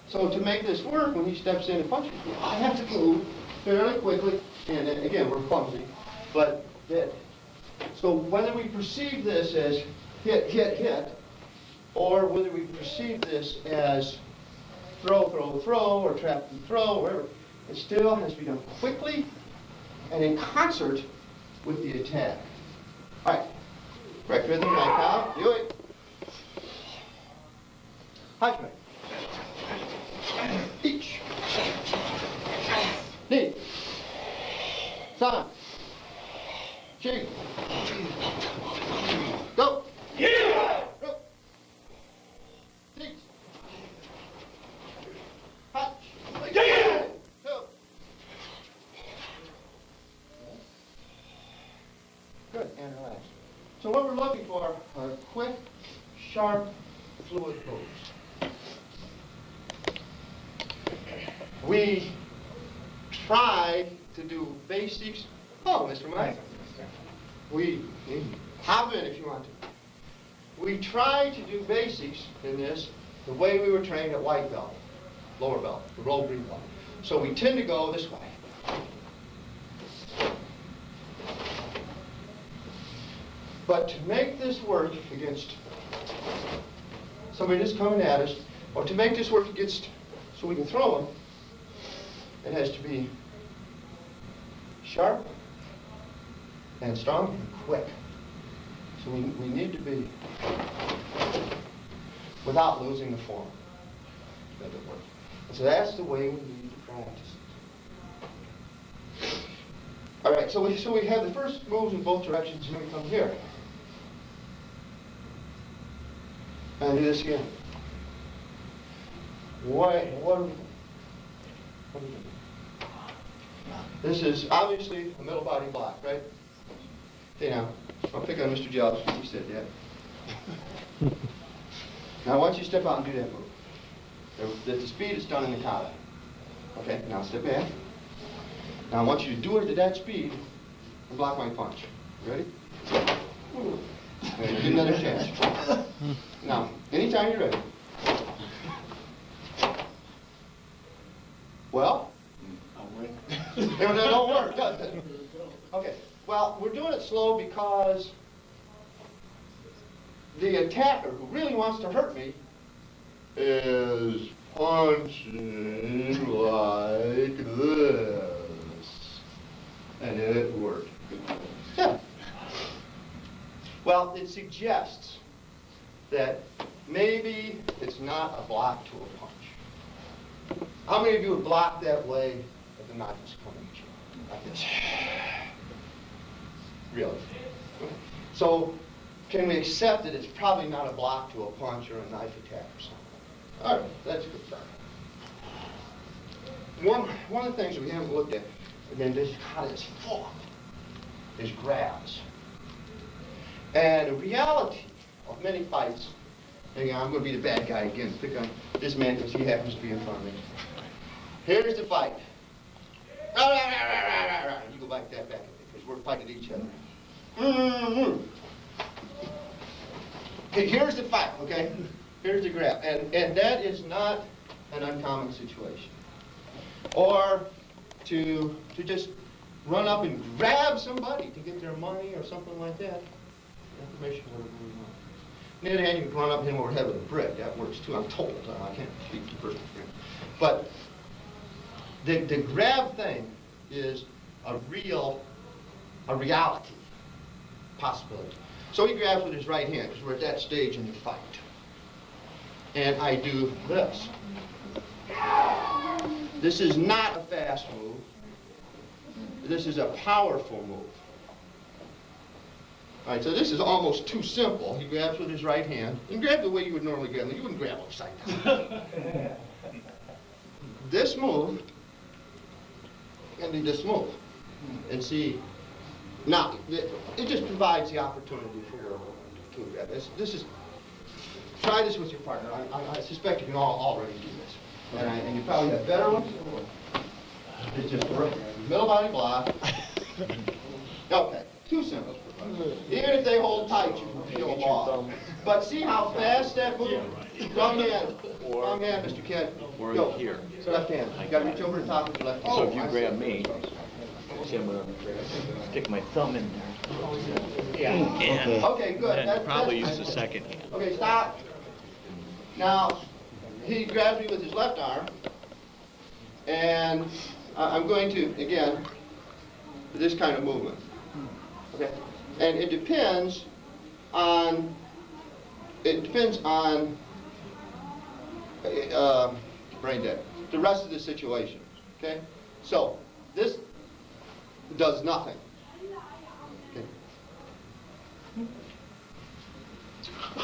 So to make this work, when he steps in and punches, I have to move fairly quickly. And again, we're clumsy. But so whether we perceive this as hit, or whether we perceive this as throw, or trap and throw, or whatever, it still has to be done quickly and in concert with the attack. All right. Correct rhythm, back out. Do it. High strike. Each. Knee. San. Shake. Go. Yeah. Go. Six. Hot. Yeah. Go. Good, and relax. So what we're looking for are quick, sharp, fluid moves. We try to do basics Oh, Mr. Mike. We hop in if you want to. We try to do basics in this the way we were trained at white belt, lower belt, the roll breathe belt. So we tend to go this way. But to make this work against somebody that's coming at us, or to make this work against, so we can throw them, it has to be sharp and strong and quick. So we need to be without losing the form to make it work. And so that's the way we need to practice it. All right, so we have the first moves in both directions, and we come here. And do this again. What are we doing? This is obviously a middle body block, right? Okay, now, I'll pick on Mr. Jobs because he said that. Now, I want you to step out and do that move. The speed is done in the kata. Okay, now step back. Now, I want you to do it at that speed and block my punch. Ready? Okay, give another chance. Now, anytime you're ready. Well? That don't work, does it? Okay. Well, we're doing it slow because the attacker who really wants to hurt me is punching like this. And it worked. Yeah. Well, it suggests that maybe it's not a block to a punch. How many of you would block that way if the knife was coming at you? Like this. Really? So, can we accept that it's probably not a block to a punch or a knife attack or something? All right, that's a good start. One of the things that we haven't looked at, again, this kata is full of, is grabs. And the reality of many fights, and again, I'm going to be the bad guy again, pick on this man because he happens to be in front of me. Here's the fight. You go back that back at me because we're fighting each other. Okay, here's the fight, okay? Here's the grab. And that is not an uncommon situation. Or to just run up and grab somebody to get their money or something like that. Information, whatever you want. On the other hand, you can run up and hit him over the head with a brick. That works too, I'm told. I can't speak to personal experience. But the grab thing is a reality, possibility. So he grabs with his right hand, because we're at that stage in the fight. And I do this. This is not a fast move. This is a powerful move. All right, so this is almost too simple. He grabs with his right hand. You can grab the way you would normally grab. You wouldn't grab upside down. This move, and do this move. And see, now, it just provides the opportunity for to grab. This is, try this with your partner. I suspect you can all already do this. And you probably have better ones. It's just a middle body block. Okay, too simple. Even if they hold tight, you can feel them off. But see how fast that moves? Wrong hand. Wrong hand, Mr. Kent. Or Go. here. Left hand. You gotta reach over the top with your left hand. So if you I grab see. me, see, I'm gonna stick my thumb in there. Yeah. And Okay, good. then probably that's use the second hand. Okay, stop. Now, he grabs me with his left arm, and I'm going to, again, this kind of movement. Okay? And it depends on brain dead, the rest of the situation. Okay? So, this does nothing. Okay?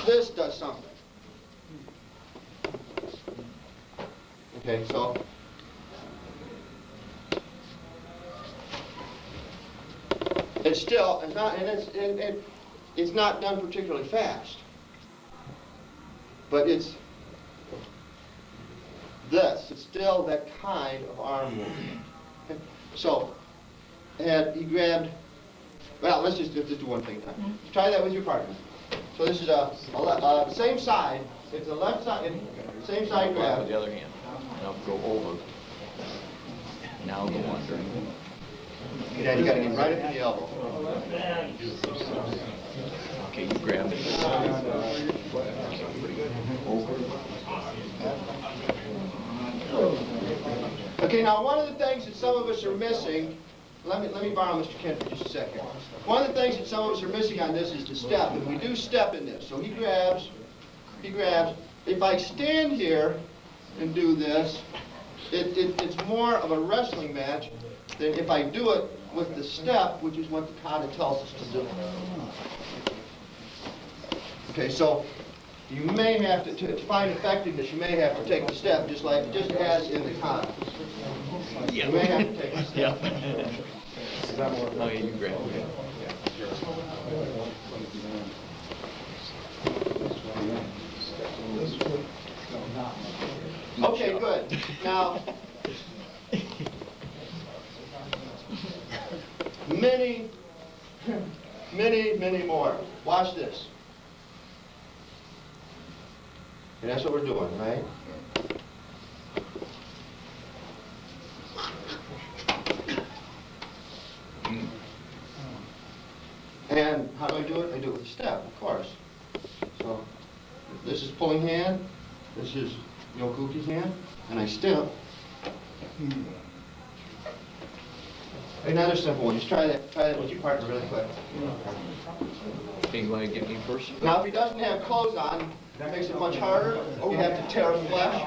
This does something. Okay, so it's still it's not done particularly fast, but it's still that kind of arm movement. Okay? So and he grabbed, well, let's just do one thing at a time. Try that with your partner. So this is same side, it's the left side, same side grab. With the other hand. Now go over. Now go under. Yeah, you gotta get right up to the elbow. Okay, you grab it. Over. Okay, now one of the things that some of us are missing, let me borrow Mr. Kent for just a second. One of the things that some of us are missing on this is the step, and we do step in this. So he grabs. If I stand here and do this, it's more of a wrestling match than if I do it with the step, which is what the kata tells us to do. Okay, so you may have to find effectiveness, you may have to take the step just as in the kata. You may have to take the step. Oh, yeah, you grab it. Okay, good. Now, many more. Watch this. And that's what we're doing, right? And how do I do it? I do it with a step, of course. So, this is pulling hand, this is Yokuki's hand, and I step. Another simple one. Just try that with your partner really quick. Okay, you want to get me first? Now, if he doesn't have clothes on, that makes it much harder. You have to tear flesh.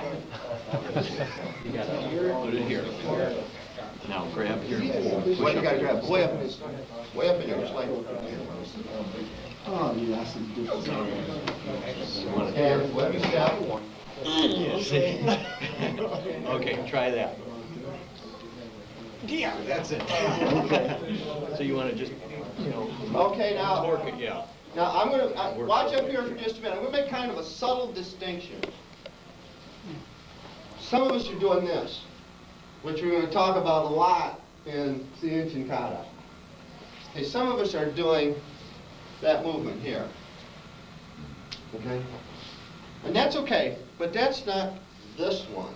You got to put it here. Now grab here and pull. What you got to grab? Way up in there, just like. Oh, you asked him to do it. And let me step. Okay, try that. Yeah, that's it. So you want to just, Okay, now. torque it, yeah. Now I'm going to watch up here for just a minute. I'm going to make kind of a subtle distinction. Some of us are doing this, which we're going to talk about a lot in Seiyunchin Kata. Okay, some of us are doing that movement here. Okay? And that's okay, but that's not this one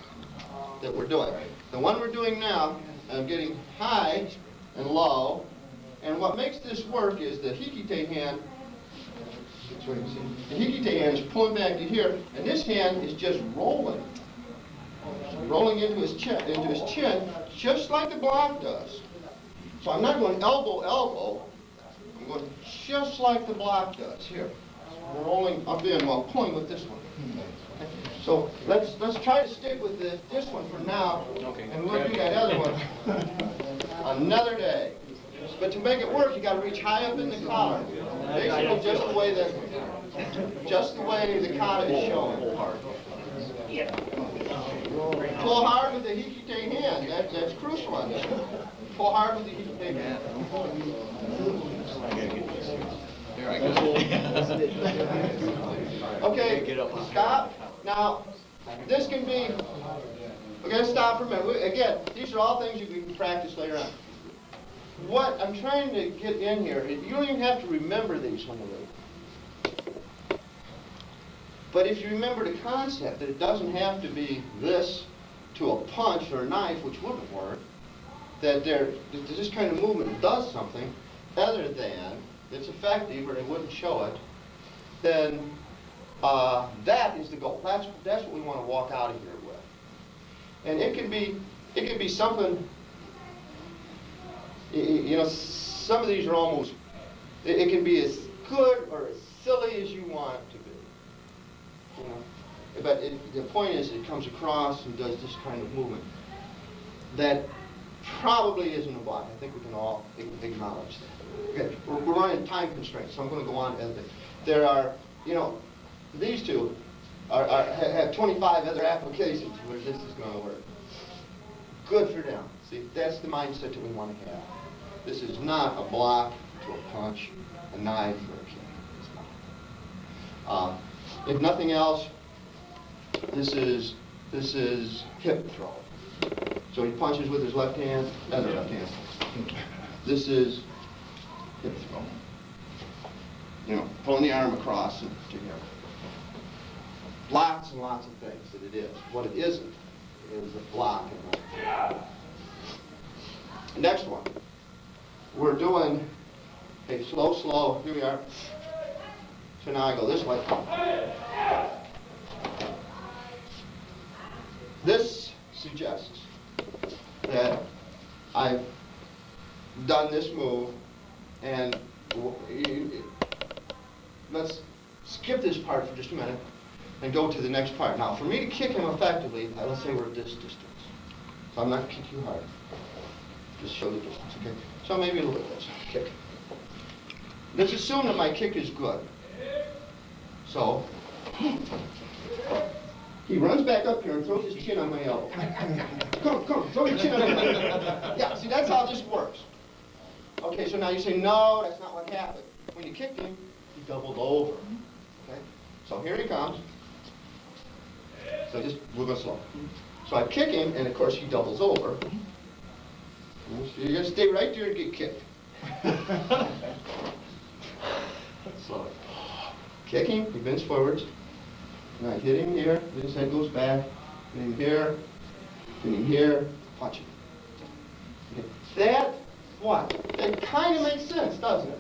that we're doing. The one we're doing now, I'm getting high and low, and what makes this work is the hikite hand. The hikite hand is pulling back to here, and this hand is just rolling into his chin, just like the block does. So I'm not going elbow. I'm going just like the block does here, rolling up in while pulling with this one. So let's try to stick with this one for now, Okay. and we'll do that other one another day. But to make it work, you got to reach high up in the collar, basically just the way the kata is shown. Pull hard. Pull hard with the hikite hand. That's crucial on this. Pull hard with the hikite hand. There I go. Okay, Get up. stop. Now, this can be, we're going to stop for a minute. Again, these are all things you can practice later on. What I'm trying to get in here, you don't even have to remember these when you leave. But if you remember the concept that it doesn't have to be this to a punch or a knife, which wouldn't work, that this kind of movement does something other than it's effective or they wouldn't show it, then that is the goal. That's what we want to walk out of here with. And it can be something. Some of these are almost. It can be as good or as silly as you want it to be. But the point is, it comes across and does this kind of movement that probably isn't a block. I think we can all acknowledge that. Okay, we're running time constraints, so I'm going to go on to other things. There are, these two have 25 other applications where this is going to work. Good for them. See, that's the mindset that we want to have. This is not a block to a punch, a knife, or a kick. It's not. If nothing else, this is hip throw. So he punches with his left hand, other left hand. This is hip throw. You know, pulling the arm across and together. Lots and lots of things that it is. What it isn't is a block. Next one. We're doing a slow, here we are. So now I go this way. This suggests that I've done this move, and let's skip this part for just a minute and go to the next part. Now, for me to kick him effectively, let's say we're at this distance. So I'm not going to kick you hard. Just show the distance, okay? So maybe a little bit less. Kick. Let's assume that my kick is good. So, he runs back up here and throws his chin on my elbow. Come, throw your chin on my elbow. Yeah, see, that's how this works. Okay, so now you say, no, that's not what happened. When you kicked him, he doubled over. Okay? So here he comes. So just, we'll go slow. So I kick him, and of course he doubles over. So you're going to stay right there and get kicked. Slow. Kick him, he bends forwards. And I hit him here, then his head goes back. Hit him here, hit him here, punch him. Okay. That, what? That kind of makes sense, doesn't it?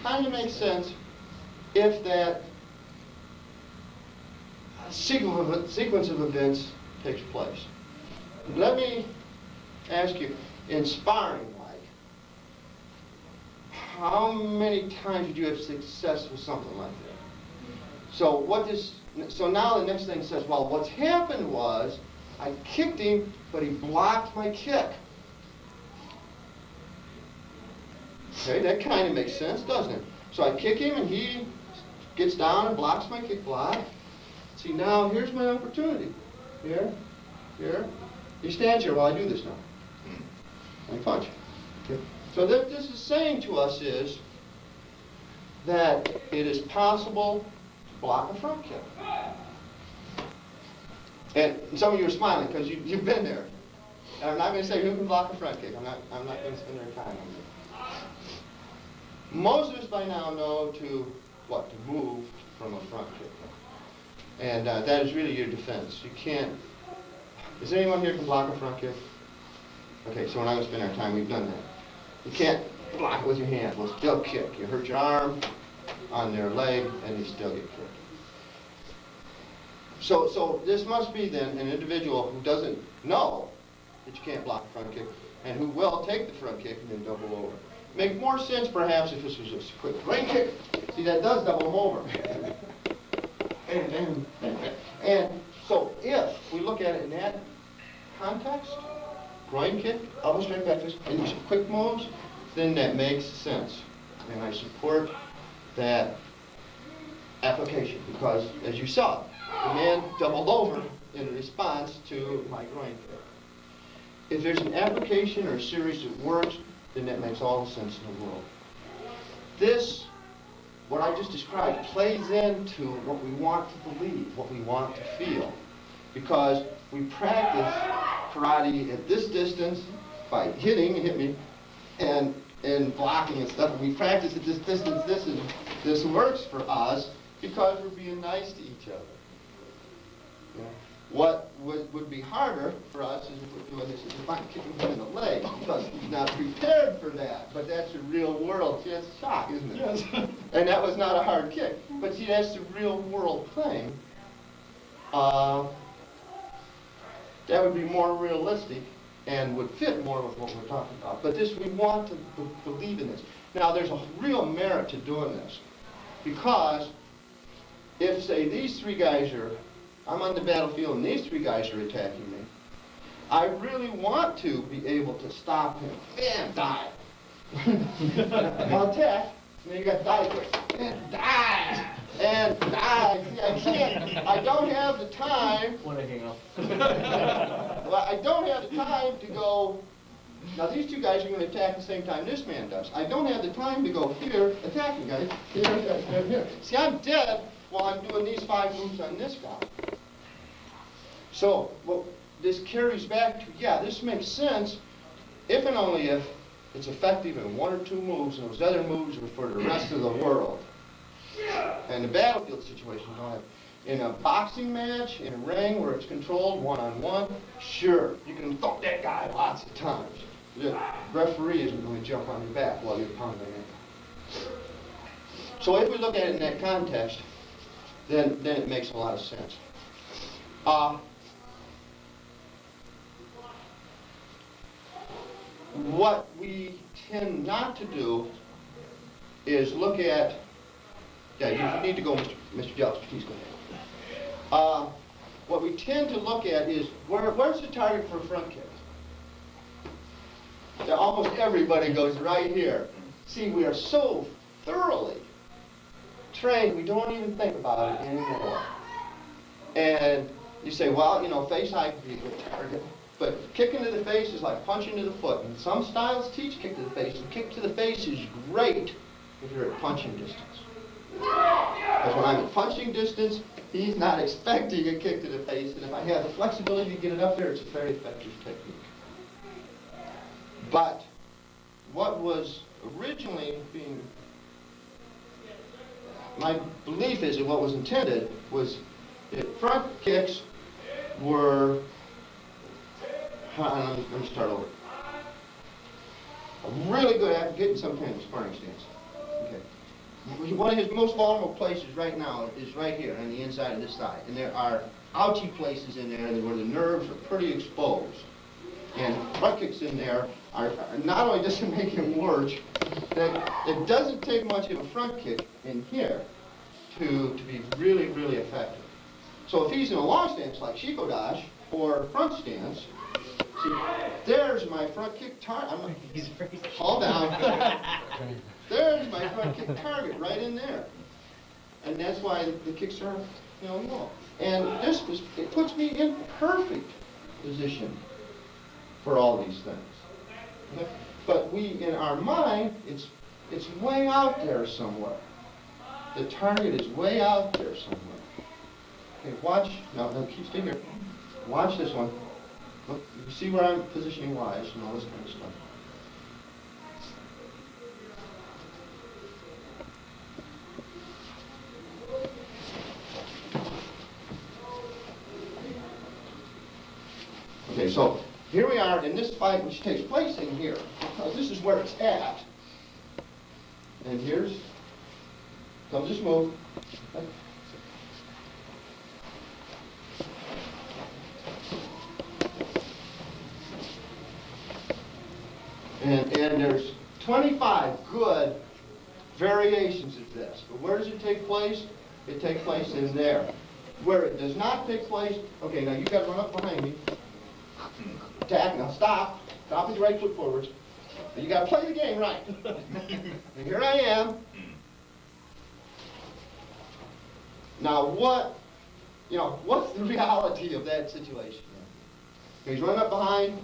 Kind of makes sense if that sequence of events takes place. Let me ask you, in sparring, like, how many times did you have success with something like that? So now the next thing says, well, what's happened was I kicked him, but he blocked my kick. Okay, that kind of makes sense, doesn't it? So I kick him, and he gets down and blocks my kick block. See, now here's my opportunity. Here. He stands here while I do this now. I punch. Okay. So what this is saying to us is that it is possible to block a front kick. And some of you are smiling because you've been there. And I'm not going to say who can block a front kick. I'm not going to spend our time on that. Most of us by now know to move from a front kick. And that is really your defense. You can't. Is there anyone here who can block a front kick? Okay, so we're not going to spend our time. We've done that. You can't block it with your hand. We'll still kick. You hurt your arm on their leg, and you still get kicked. So this must be then an individual who doesn't know that you can't block a front kick, and who will take the front kick and then double over. Make more sense perhaps if this was a quick brain kick. See, that does double them over. And so if we look at it in that context, groin kick, elbow straight back fist, and these quick moves, then that makes sense. And I support that application because, as you saw, the man doubled over in response to my groin kick. If there's an application or a series that works, then that makes all the sense in the world. This, what I just described, plays into what we want to believe, what we want to feel. Because we practice karate at this distance by hitting, hit me, and blocking and stuff. And we practice at this distance. This works for us because we're being nice to each other. You know? What would be harder for us is if we're doing this, is if I'm kicking him in the leg, because he's not prepared for that. But that's the real world. See, that's a shock, isn't it? Yes. And that was not a hard kick. But see, that's the real world thing. That would be more realistic and would fit more with what we're talking about. But this, we want to believe in this. Now, there's a real merit to doing this. Because if, say, these three guys I'm on the battlefield and these three guys are attacking me, I really want to be able to stop him. Bam, die. I'll attack, and then you got die quick. And die. And die. See, I can't. I don't have the time. Want to hang up? Well, I don't have the time to go. Now these two guys are going to attack at the same time this man does. I don't have the time to go here, attacking guys. Here. See, I'm dead while I'm doing these 5 moves on this guy. So, well, this carries back to, yeah, this makes sense if and only if it's effective in one or two moves, and those other moves are for the rest of the world. And the battlefield situation, you don't have. In a boxing match, in a ring where it's controlled one-on-one, sure, you can thump that guy lots of times. The referee isn't going to jump on your back while you're pounding it. So if we look at it in that context, then it makes a lot of sense. What we tend not to do is look at, you need to go, Mr. Jeltz, please go ahead. What we tend to look at is, where's the target for a front kick? Almost everybody goes right here. See, we are so thoroughly trained, we don't even think about it anymore. And you say, well, face high could be a good target. But kick into the face is like punching to the foot. And some styles teach kick to the face. And kick to the face is great if you're at punching distance. Because when I'm at punching distance, he's not expecting a kick to the face. And if I have the flexibility to get it up there, it's a very effective technique. But what was originally being... My belief is that what was intended was that front kicks were... Let me start over. I'm really good at getting some kind of sparring stance. Okay. One of his most vulnerable places right now is right here on the inside of this thigh. And there are ouchy places in there where the nerves are pretty exposed. And front kicks in there are not only does it make him lurch, that it doesn't take much of a front kick in here to be really, really effective. So if he's in a long stance like Shikodashi or front stance, see, there's my front kick target. Hold down. There's my front kick target right in there. And that's why the kicks are, low. And it puts me in perfect position for all these things. Okay? But in our mind, it's way out there somewhere. The target is way out there somewhere. Okay, watch. No, keep stay here. Watch this one. Look, you see where I'm positioning wise and all this kind of stuff. Okay, so here we are in this fight which takes place in here. This is where it's at. And comes this move. Okay. And there's 25 good variations of this. But where does it take place? It takes place in there. Where it does not take place, okay, now you've got to run up behind me. Attack, now stop. Stop with your right foot forwards. Now you got to play the game right. And here I am. Now what's the reality of that situation? Okay, he's running up behind.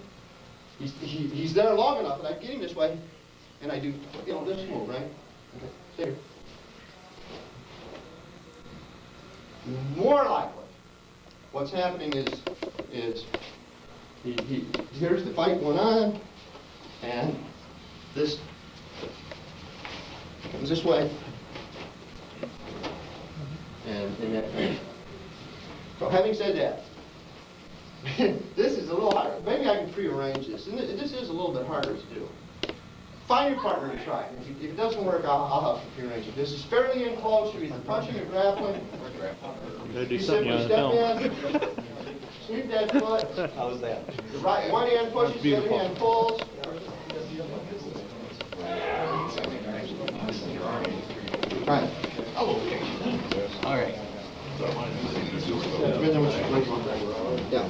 He's there long enough that I get him this way, and I do, this move, right? Okay, stay here. More likely, what's happening is here's the fight going on, and this comes this way, and in that way. So having said that, this is a little hard. Maybe I can prearrange this. And this is a little bit harder to do. Find your partner to try it. If it doesn't work, I'll help you prearrange it. This is fairly in close. You're either punching or grappling. You simply step in, sweep that foot. How's that? The one hand pushes, the other hand pulls. Right. All right. Yeah.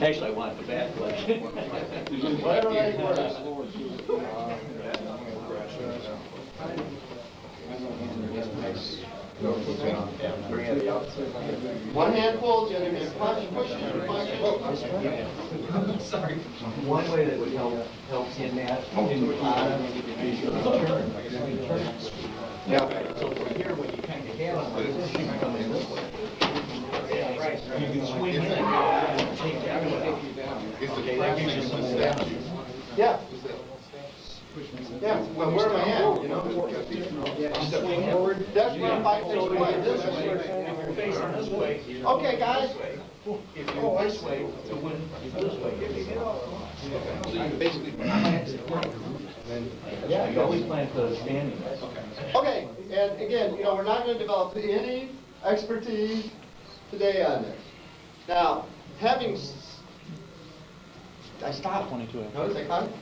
Actually, I wanted the bad leg. Whatever way works. One hand pulls, the other hand pushes, punches. Sorry. One way that would help in that. Yeah. So from here, when you kind of have on this, you come in this way. Yeah, right. You can swing in and take that one out. Okay, that gives you some more balance. Yeah. Yeah, well, where am I at, you know? Swing forward. That's where I'm fighting So away. this way, if you're facing this way. Okay, guys. If you're this way, to win, this way. So you can basically. Yeah, you always plan for standing. Okay, and again, you know, we're not going to develop any expertise today on this. Now, I stopped. 22. Notice I caught it?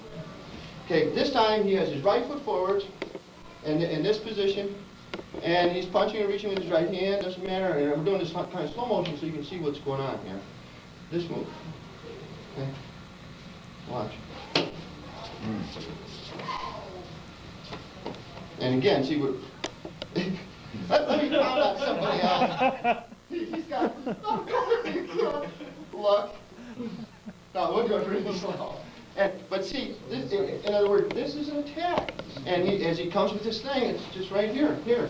Okay, this time he has his right foot forward in this position, and he's punching and reaching with his right hand, doesn't matter, and we're doing this kind of slow motion so you can see what's going on here. This move. Okay? Watch. And again, see what... let me count on somebody else. He's got... Look. No, we'll go really slow. But see, this, in other words, this is an attack. And as he comes with this thing, it's just right here, here.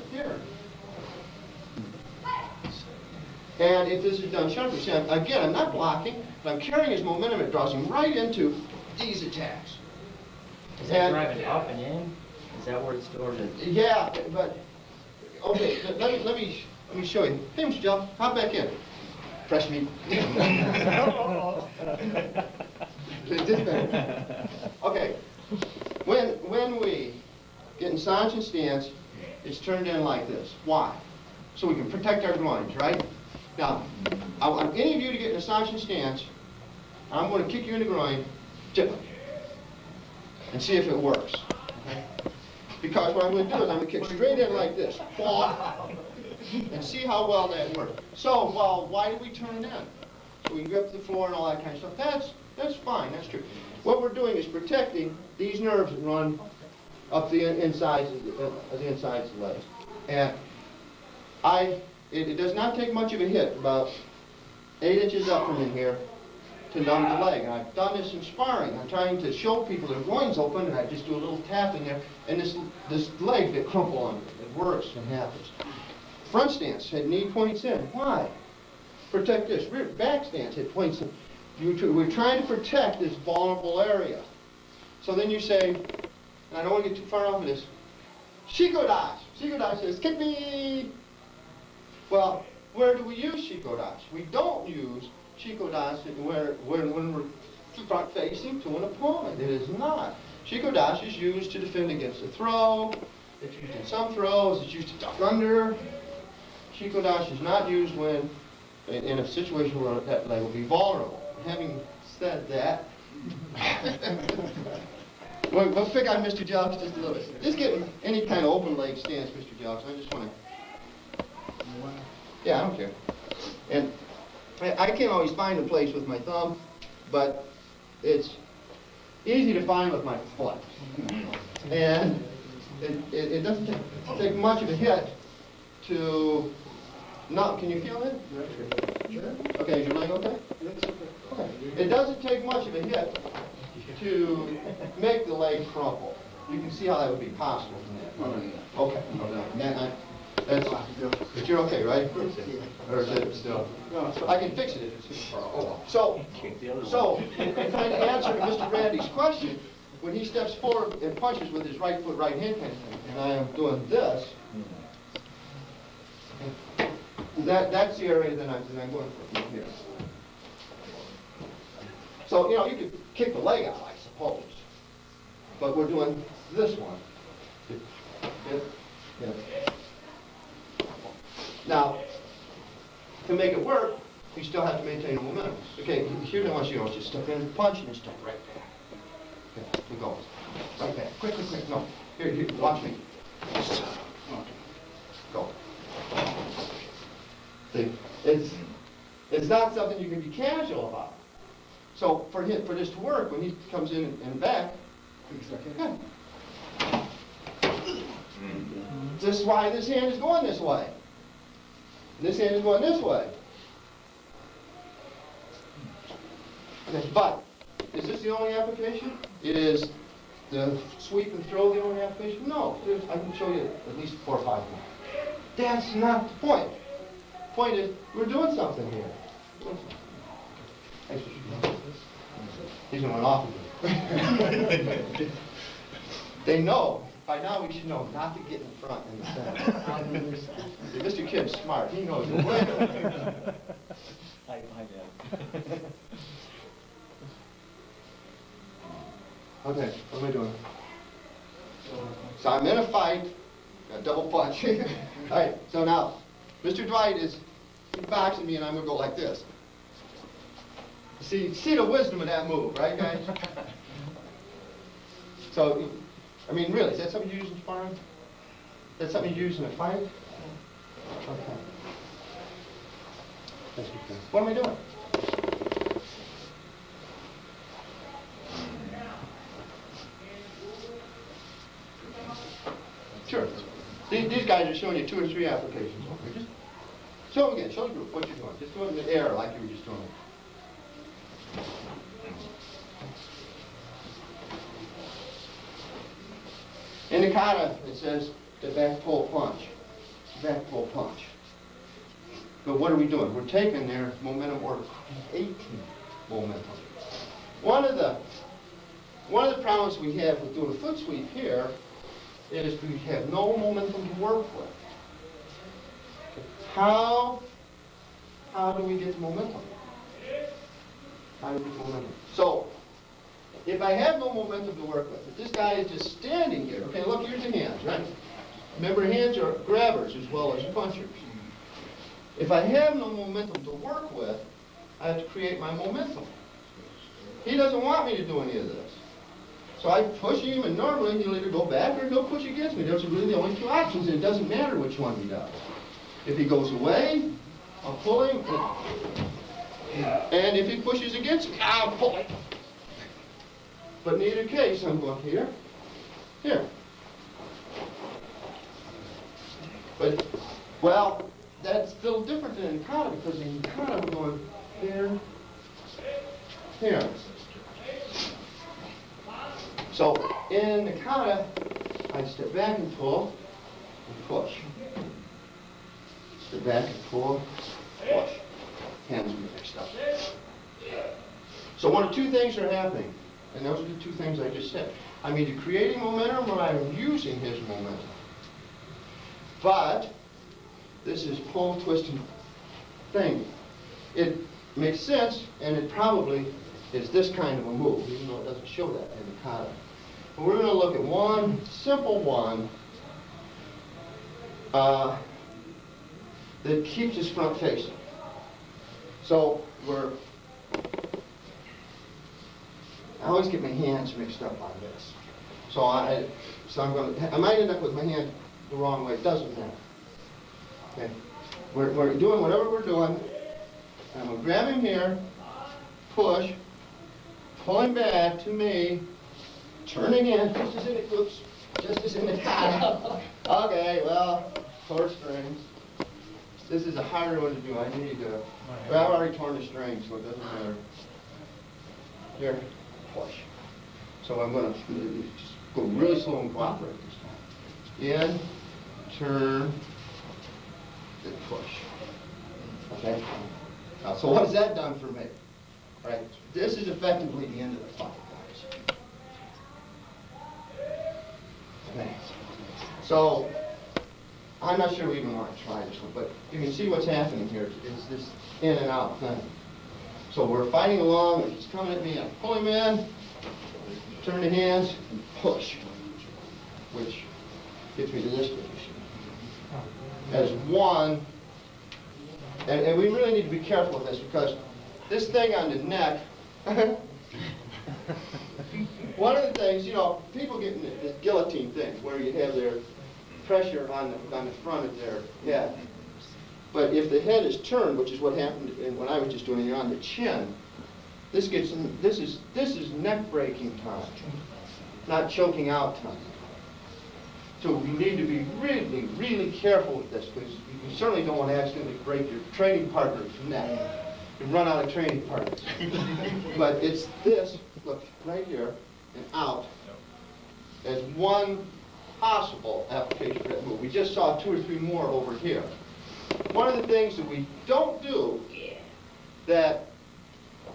And if this is done sharply, see, again, I'm not blocking, but I'm carrying his momentum. It draws him right into these attacks. Is that driving up and in? Is that where it's stored? Yeah, but, okay, let me show you. Hey, Mr. Jeff, hop back in. Fresh meat. Okay, when we get in Sanchen stance, it's turned in like this. Why? So we can protect our groins, right? Now, I want any of you to get in a Sanchen stance. I'm going to kick you in the groin, and see if it works. Okay? Because what I'm going to do is I'm going to kick straight in like this. And see how well that works. So, well, why do we turn in? So we can grip the floor and all that kind of stuff. That's fine, that's true. What we're doing is protecting these nerves that run up the insides of the insides of the legs. And it does not take much of a hit, about 8 inches up from in here, to numb the leg. And I've done this in sparring. I'm trying to show people their groin's open, and I just do a little tap in there, and this leg, they crumple under it. It works and happens. Front stance, head knee points in. Why? Protect this. Rear back stance, head points in. We're trying to protect this vulnerable area. So then you say, and I don't want to get too far off of this, Shikodashi. Shikodashi says, kick me. Well, where do we use Shikodashi? We don't use Shikodashi when we're front facing to an opponent. It is not. Shikodashi is used to defend against a throw. It's used in some throws. It's used to duck under. Shikodashi is not used when in a situation where that leg will be vulnerable. Having said that, we'll pick on Mr. Jelks just a little bit. Just getting any kind of open leg stance, Mr. Jelks. I just want to... Yeah, I don't care. And I can't always find a place with my thumb, but it's easy to find with my foot. And it doesn't take much of a hit to... No, can you feel it? Okay, is your leg okay? Okay. It doesn't take much of a hit to make the leg crumple. You can see how that would be possible from that. Okay. But you're okay, right? Or is it still? I can fix it if it's too far off. So, in trying to answer Mr. Randy's question, when he steps forward and punches with his right foot, right hand kind of thing, and I am doing this, that's the area that I'm going for here. So, you know, you could kick the leg out, I suppose. But we're doing this one. Now, to make it work, you still have to maintain the momentum. Okay, here's what I want you to do. Just step in and punch and then step right back. Okay, we go. Right back. Quick. No. Here, watch me. Go. See, it's not something you can be casual about. So for this to work, when he comes in and back, yeah. This is why this hand is going this way. This hand is going this way. Okay, but is this the only application? Is the sweep and throw the only application? No. I can show you at least 4 or 5 more. That's not the point. The point is, we're doing something here. He's going to run off of me. They know, by now we should know not to get in front in the center. See, Mr. Kidd's smart, he knows the way. I get it. Okay, what am I doing? So I'm in a fight, a double punch. All right, so now, Mr. Dwight is boxing me and I'm gonna go like this. See the wisdom of that move, right guys? So, I mean really, is that something you use in sparring? Is that something you use in a fight? Okay. What am I doing? Sure. These guys are showing you 2 or 3 applications. Okay, just show them again. Show the group what you're doing. Just do it in the air like you were just doing it. In the kata, it says the back pull punch. Back pull punch. But what are we doing? We're taking their momentum or creating momentum. One of the problems we have with doing a foot sweep here is we have no momentum to work with. How do we get momentum? How do we get momentum? So, if I have no momentum to work with, if this guy is just standing here, okay, look, here's the hands, right? Remember, hands are grabbers as well as punchers. If I have no momentum to work with, I have to create my momentum. He doesn't want me to do any of this. So I push him, and normally he'll either go back or he'll push against me. Those are really the only 2 options, and it doesn't matter which one he does. If he goes away, I'll pull him, and if he pushes against me, I'll pull him. But in either case, I'm going here, here. But, well, that's still different than in kata, because in kata we're going here, here. So in the kata, I step back and pull, and push. Step back and pull, push. Hands are mixed up. So one of 2 things are happening, and those are the 2 things I just said. I'm either creating momentum or I'm using his momentum. But this is pull, twist, and thing. It makes sense, and it probably is this kind of a move, even though it doesn't show that in the kata. But we're going to look at one simple one that keeps us front facing. So I always get my hands mixed up on this. So I might end up with my hand the wrong way. It doesn't matter. Okay, we're doing whatever we're doing. I'm going to grab him here, push, pull him back to me, turning in, just as in the kata. Okay, well, torn strings. This is a harder one to do. I need to, well, I've already torn the string, so it doesn't matter. Here, push. So I'm going to just go really slow and cooperate this time. In, turn, and push. Okay? Now, so what has that done for me? All right? This is effectively the end of the fight, guys. Okay. So, I'm not sure we even want to try this one, but you can see what's happening here is this in and out thing. So we're fighting along, and he's coming at me, I pull him in, turn the hands, and push, which gets me to this position. As one, and we really need to be careful with this, because this thing on the neck, one of the things, people get in this guillotine thing, where you have their pressure on the front of their head. But if the head is turned, which is what happened when I was just doing it on the chin, this is neck breaking time, not choking out time. So we need to be really, really careful with this, because you certainly don't want to accidentally break your training partner's neck and run out of training partners. But it's this, look, right here and out, as one possible application for that move. We just saw 2 or 3 more over here. One of the things that we don't do that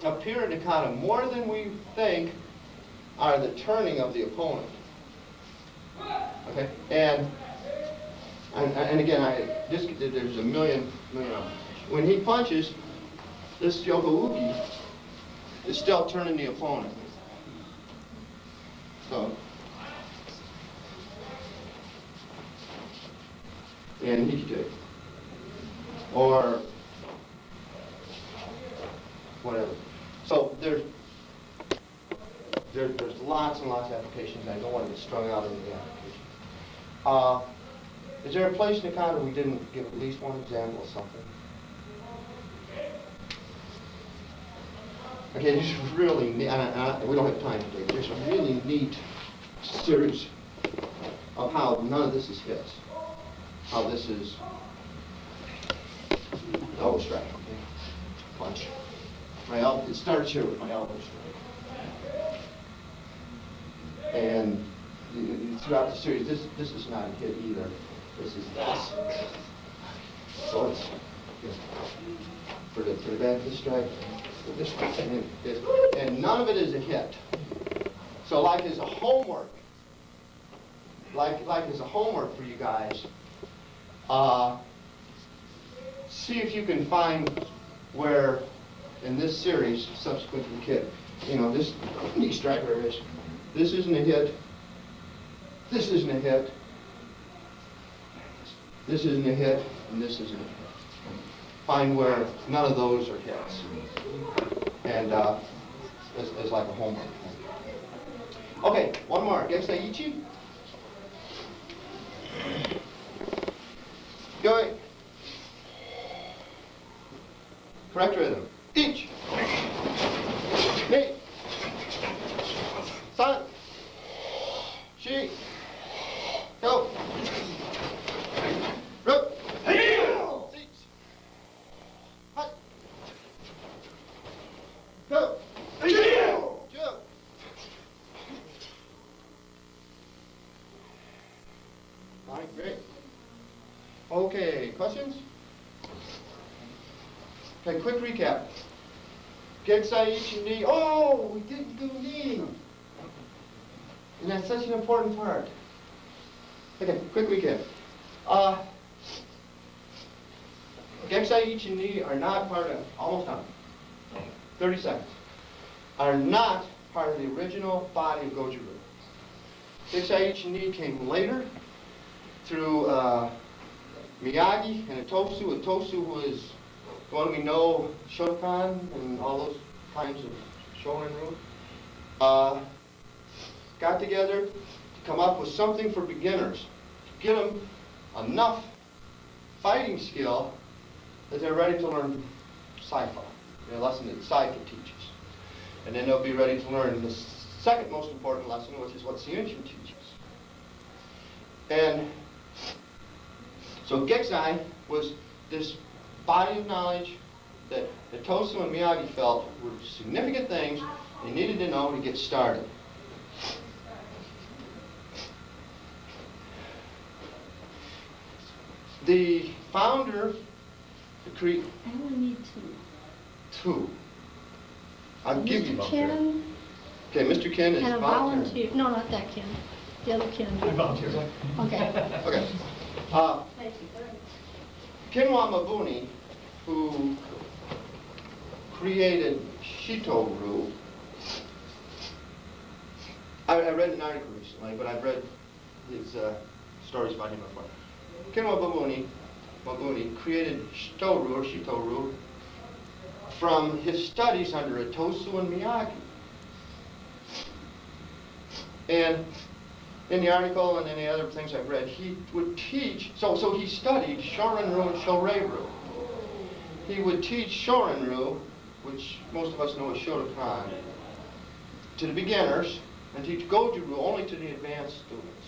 appear in the kata more than we think are the turning of the opponent. Okay, and again, there's a million of them. When he punches, this Yoko'uki is still turning the opponent. So, and he did, or whatever. So there's lots and lots of applications. I don't want to get strung out into the application. Is there a place in the condo we didn't give at least one example of something? Okay, this is really neat. We don't have time today, but there's a really neat series of how none of this is hits. How this is elbow strike. Okay? Punch. It starts here with my elbow strike. And throughout the series, this is not a hit either. This is this. So it's for the back of the strike, for this one, and none of it is a hit. So like as a homework, as a homework for you guys, see if you can find where in this series, subsequent to the kid, this knee striker is. This isn't a hit. This isn't a hit. This isn't a hit, and this isn't a hit. Find where none of those are hits. And as like a homework. Okay, one more. Gesaiichi. Go. Correct rhythm. Each. Ni. San. Shi. Go. Rook. Six. Hut. Go. Jump. All right, great. Okay, questions? Okay, quick recap. Gesaiichi ni. Oh, we didn't do ni. And that's such an important part. Okay, quick recap. Gesaiichi and ni are not part of, almost done, 30 seconds, are not part of the original body of Goju-Ryu. Gesaiichi and ni came later through Miyagi and Itosu. Itosu was the one we know, Shotokan and all those kinds of Shorin-ryu. Got together to come up with something for beginners, to give them enough fighting skill that they're ready to learn Saifa, a lesson that Saika teaches. And then they'll be ready to learn the second most important lesson, which is what Seiyunchin teaches. And so Gexai was this body of knowledge that Tosu and Miyagi felt were significant things they needed to know to get started. The founder, I only need two. I'll give you Mr. Ken Okay, Mr. Ken is and a volunteering. volunteer. No, not that Ken. The other Ken. Volunteers. Okay. Okay. Kinwa Mabuni, who created Shito-ryu, I read an article recently, but I've read his stories about him before. Kinwa Mabuni created Shito-ryu from his studies under Itosu and Miyagi. And in the article and in the other things I've read, he would teach, so he studied Shorin-ryu and Shorei-ryu. He would teach Shorin-ryu, which most of us know as Shotokan, to the beginners, and teach Goju-ryu only to the advanced students.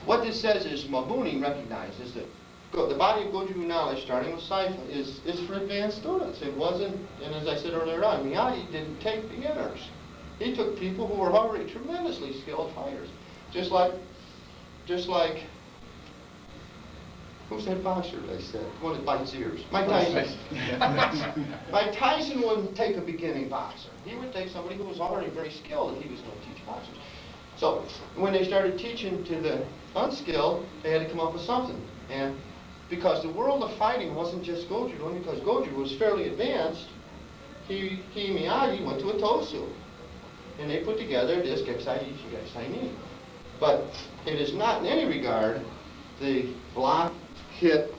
What this says is Mabuni recognizes that the body of Goju-ryu knowledge, starting with Saifa, is for advanced students. It wasn't, and as I said earlier on, Miyagi didn't take beginners. He took people who were already tremendously skilled fighters. Just like, who Who's that boxer, they said? The one that bites ears. Mike Tyson. Mike Tyson wouldn't take a beginning boxer. He would take somebody who was already very skilled and he was going to teach boxers. So when they started teaching to the unskilled, they had to come up with something. And because the world of fighting wasn't just Goju, and because Goju was fairly advanced, he Miyagi went to a Tosu. And they put together this Geksai Ichi Geksai Ni. But it is not in any regard the block, hit,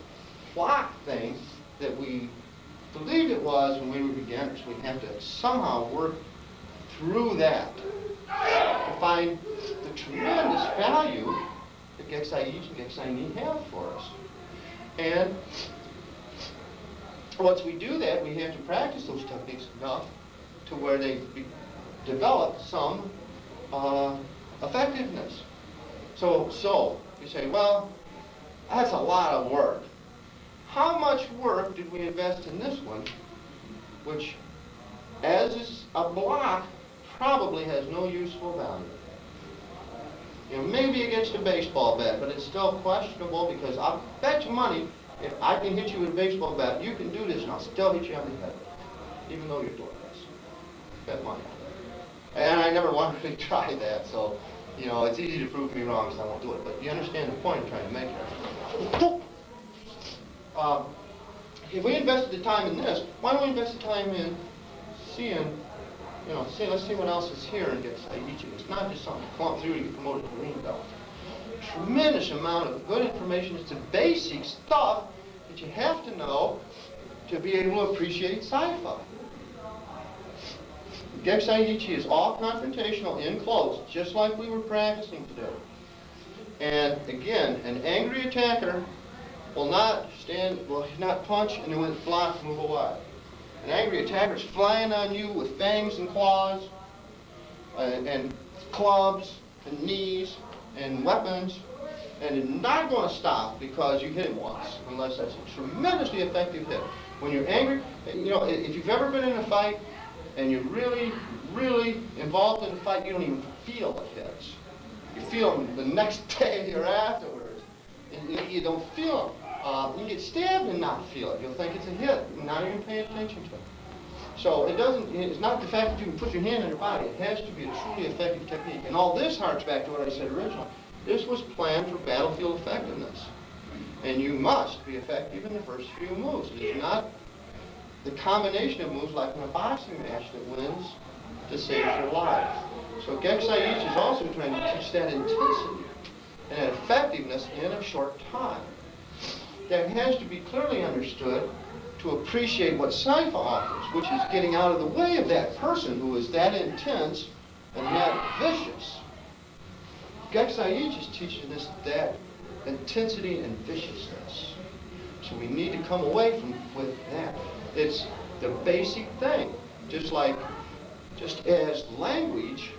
block thing that we believed it was when we were beginners. We have to somehow work through that to find the tremendous value that Geksai Ichi and Geksai Ni have for us. And once we do that, we have to practice those techniques enough to where they develop some effectiveness. So you say, well, that's a lot of work. How much work did we invest in this one, which, as is a block, probably has no useful value? You know, maybe against a baseball bat, but it's still questionable because I'll bet you money, if I can hit you with a baseball bat, you can do this and I'll still hit you on the head, even though you're doing this. Bet money. And I never wanted to try that, so, you know, it's easy to prove me wrong, so I won't do it. But you understand the point I'm trying to make here. If we invested the time in this, why don't we invest the time in seeing, you know, let's see what else is here and get Ichi. It's not just something to clump through to get promoted to green belt. Tremendous amount of good information. It's the basic stuff that you have to know to be able to appreciate sci-fi. Geksai Ichi is all confrontational in close, just like we were practicing today. And again, an angry attacker will not punch and then when it blocks, move away. An angry attacker is flying on you with fangs and claws and clubs and knees and weapons, and is not going to stop because you hit him once, unless that's a tremendously effective hit. When you're angry, you know, if you've ever been in a fight and you're really, really involved in the fight, you don't even feel the hits. You feel them the next day or afterwards. And you don't feel them. You get stabbed and not feel it. You'll think it's a hit, and not even pay attention to it. So it's not the fact that you can put your hand on your body. It has to be a truly effective technique. And all this harks back to what I said originally. This was planned for battlefield effectiveness. And you must be effective in the first few moves. It is not the combination of moves like in a boxing match that wins to save your life. So Geksai Ichi is also trying to teach that intensity and effectiveness in a short time. That has to be clearly understood to appreciate what sci-fi offers, which is getting out of the way of that person who is that intense and that vicious. Geksai Ichi is teaching us that intensity and viciousness. So we need to come away with that. It's the basic thing. Just as language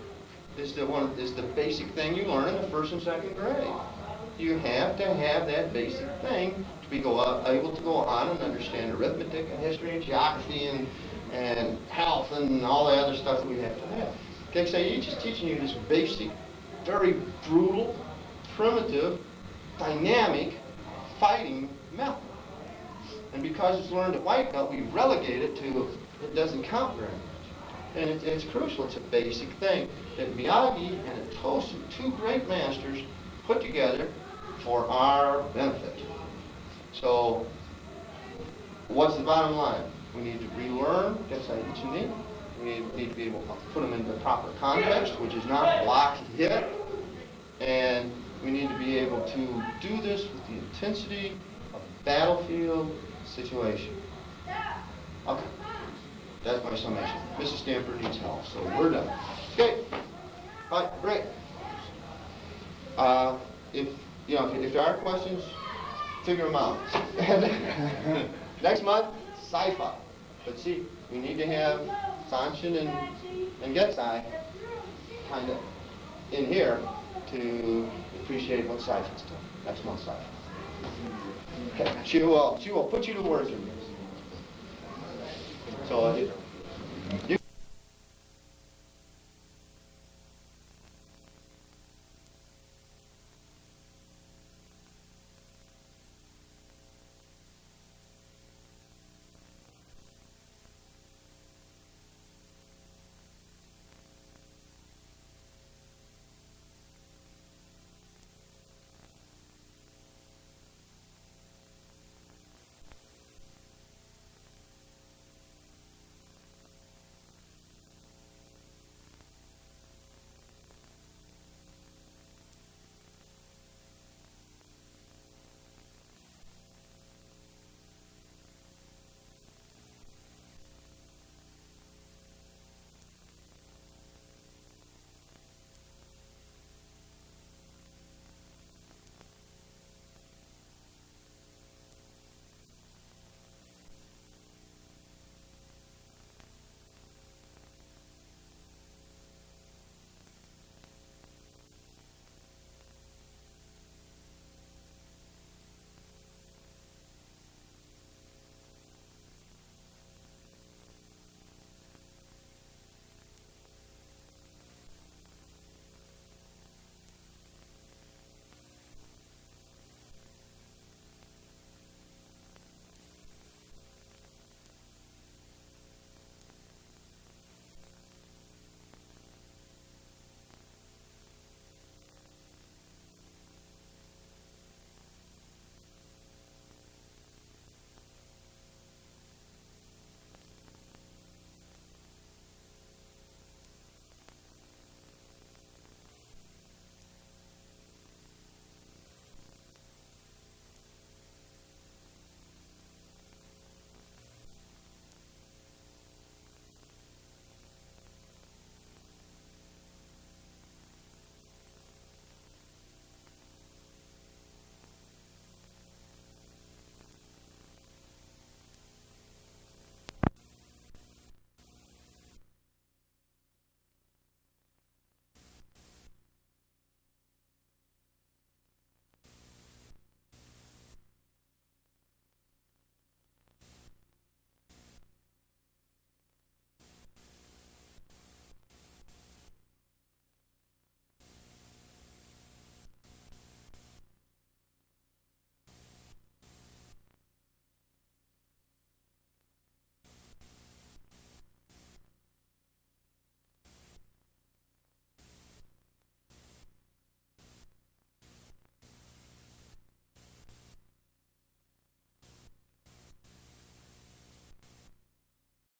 is the basic thing you learn in the first and second grade. You have to have that basic thing to be able to go on and understand arithmetic and history and geography and health and all the other stuff that we have to have. Geksai Ichi is teaching you this basic, very brutal, primitive, dynamic fighting method. And because it's learned at white belt, we relegate it to it doesn't count very much. And it's crucial. It's a basic thing that Miyagi and Tosu, two great masters, put together for our benefit. So, what's the bottom line? We need to relearn Geksai Ichi Ni. We need to be able to put them in the proper context, which is not block and hit. And we need to be able to do this with the intensity of a battlefield situation. Okay. That's my summation. Mrs. Stanford needs help, so we're done. Okay. All right, great. If there are questions, figure them out. Next month, sci-fi. But see, we need to have Sanshin and Geksai kind of in here to appreciate what sci-fi's doing. Next month, sci-fi. Okay. She will put you to work in this. So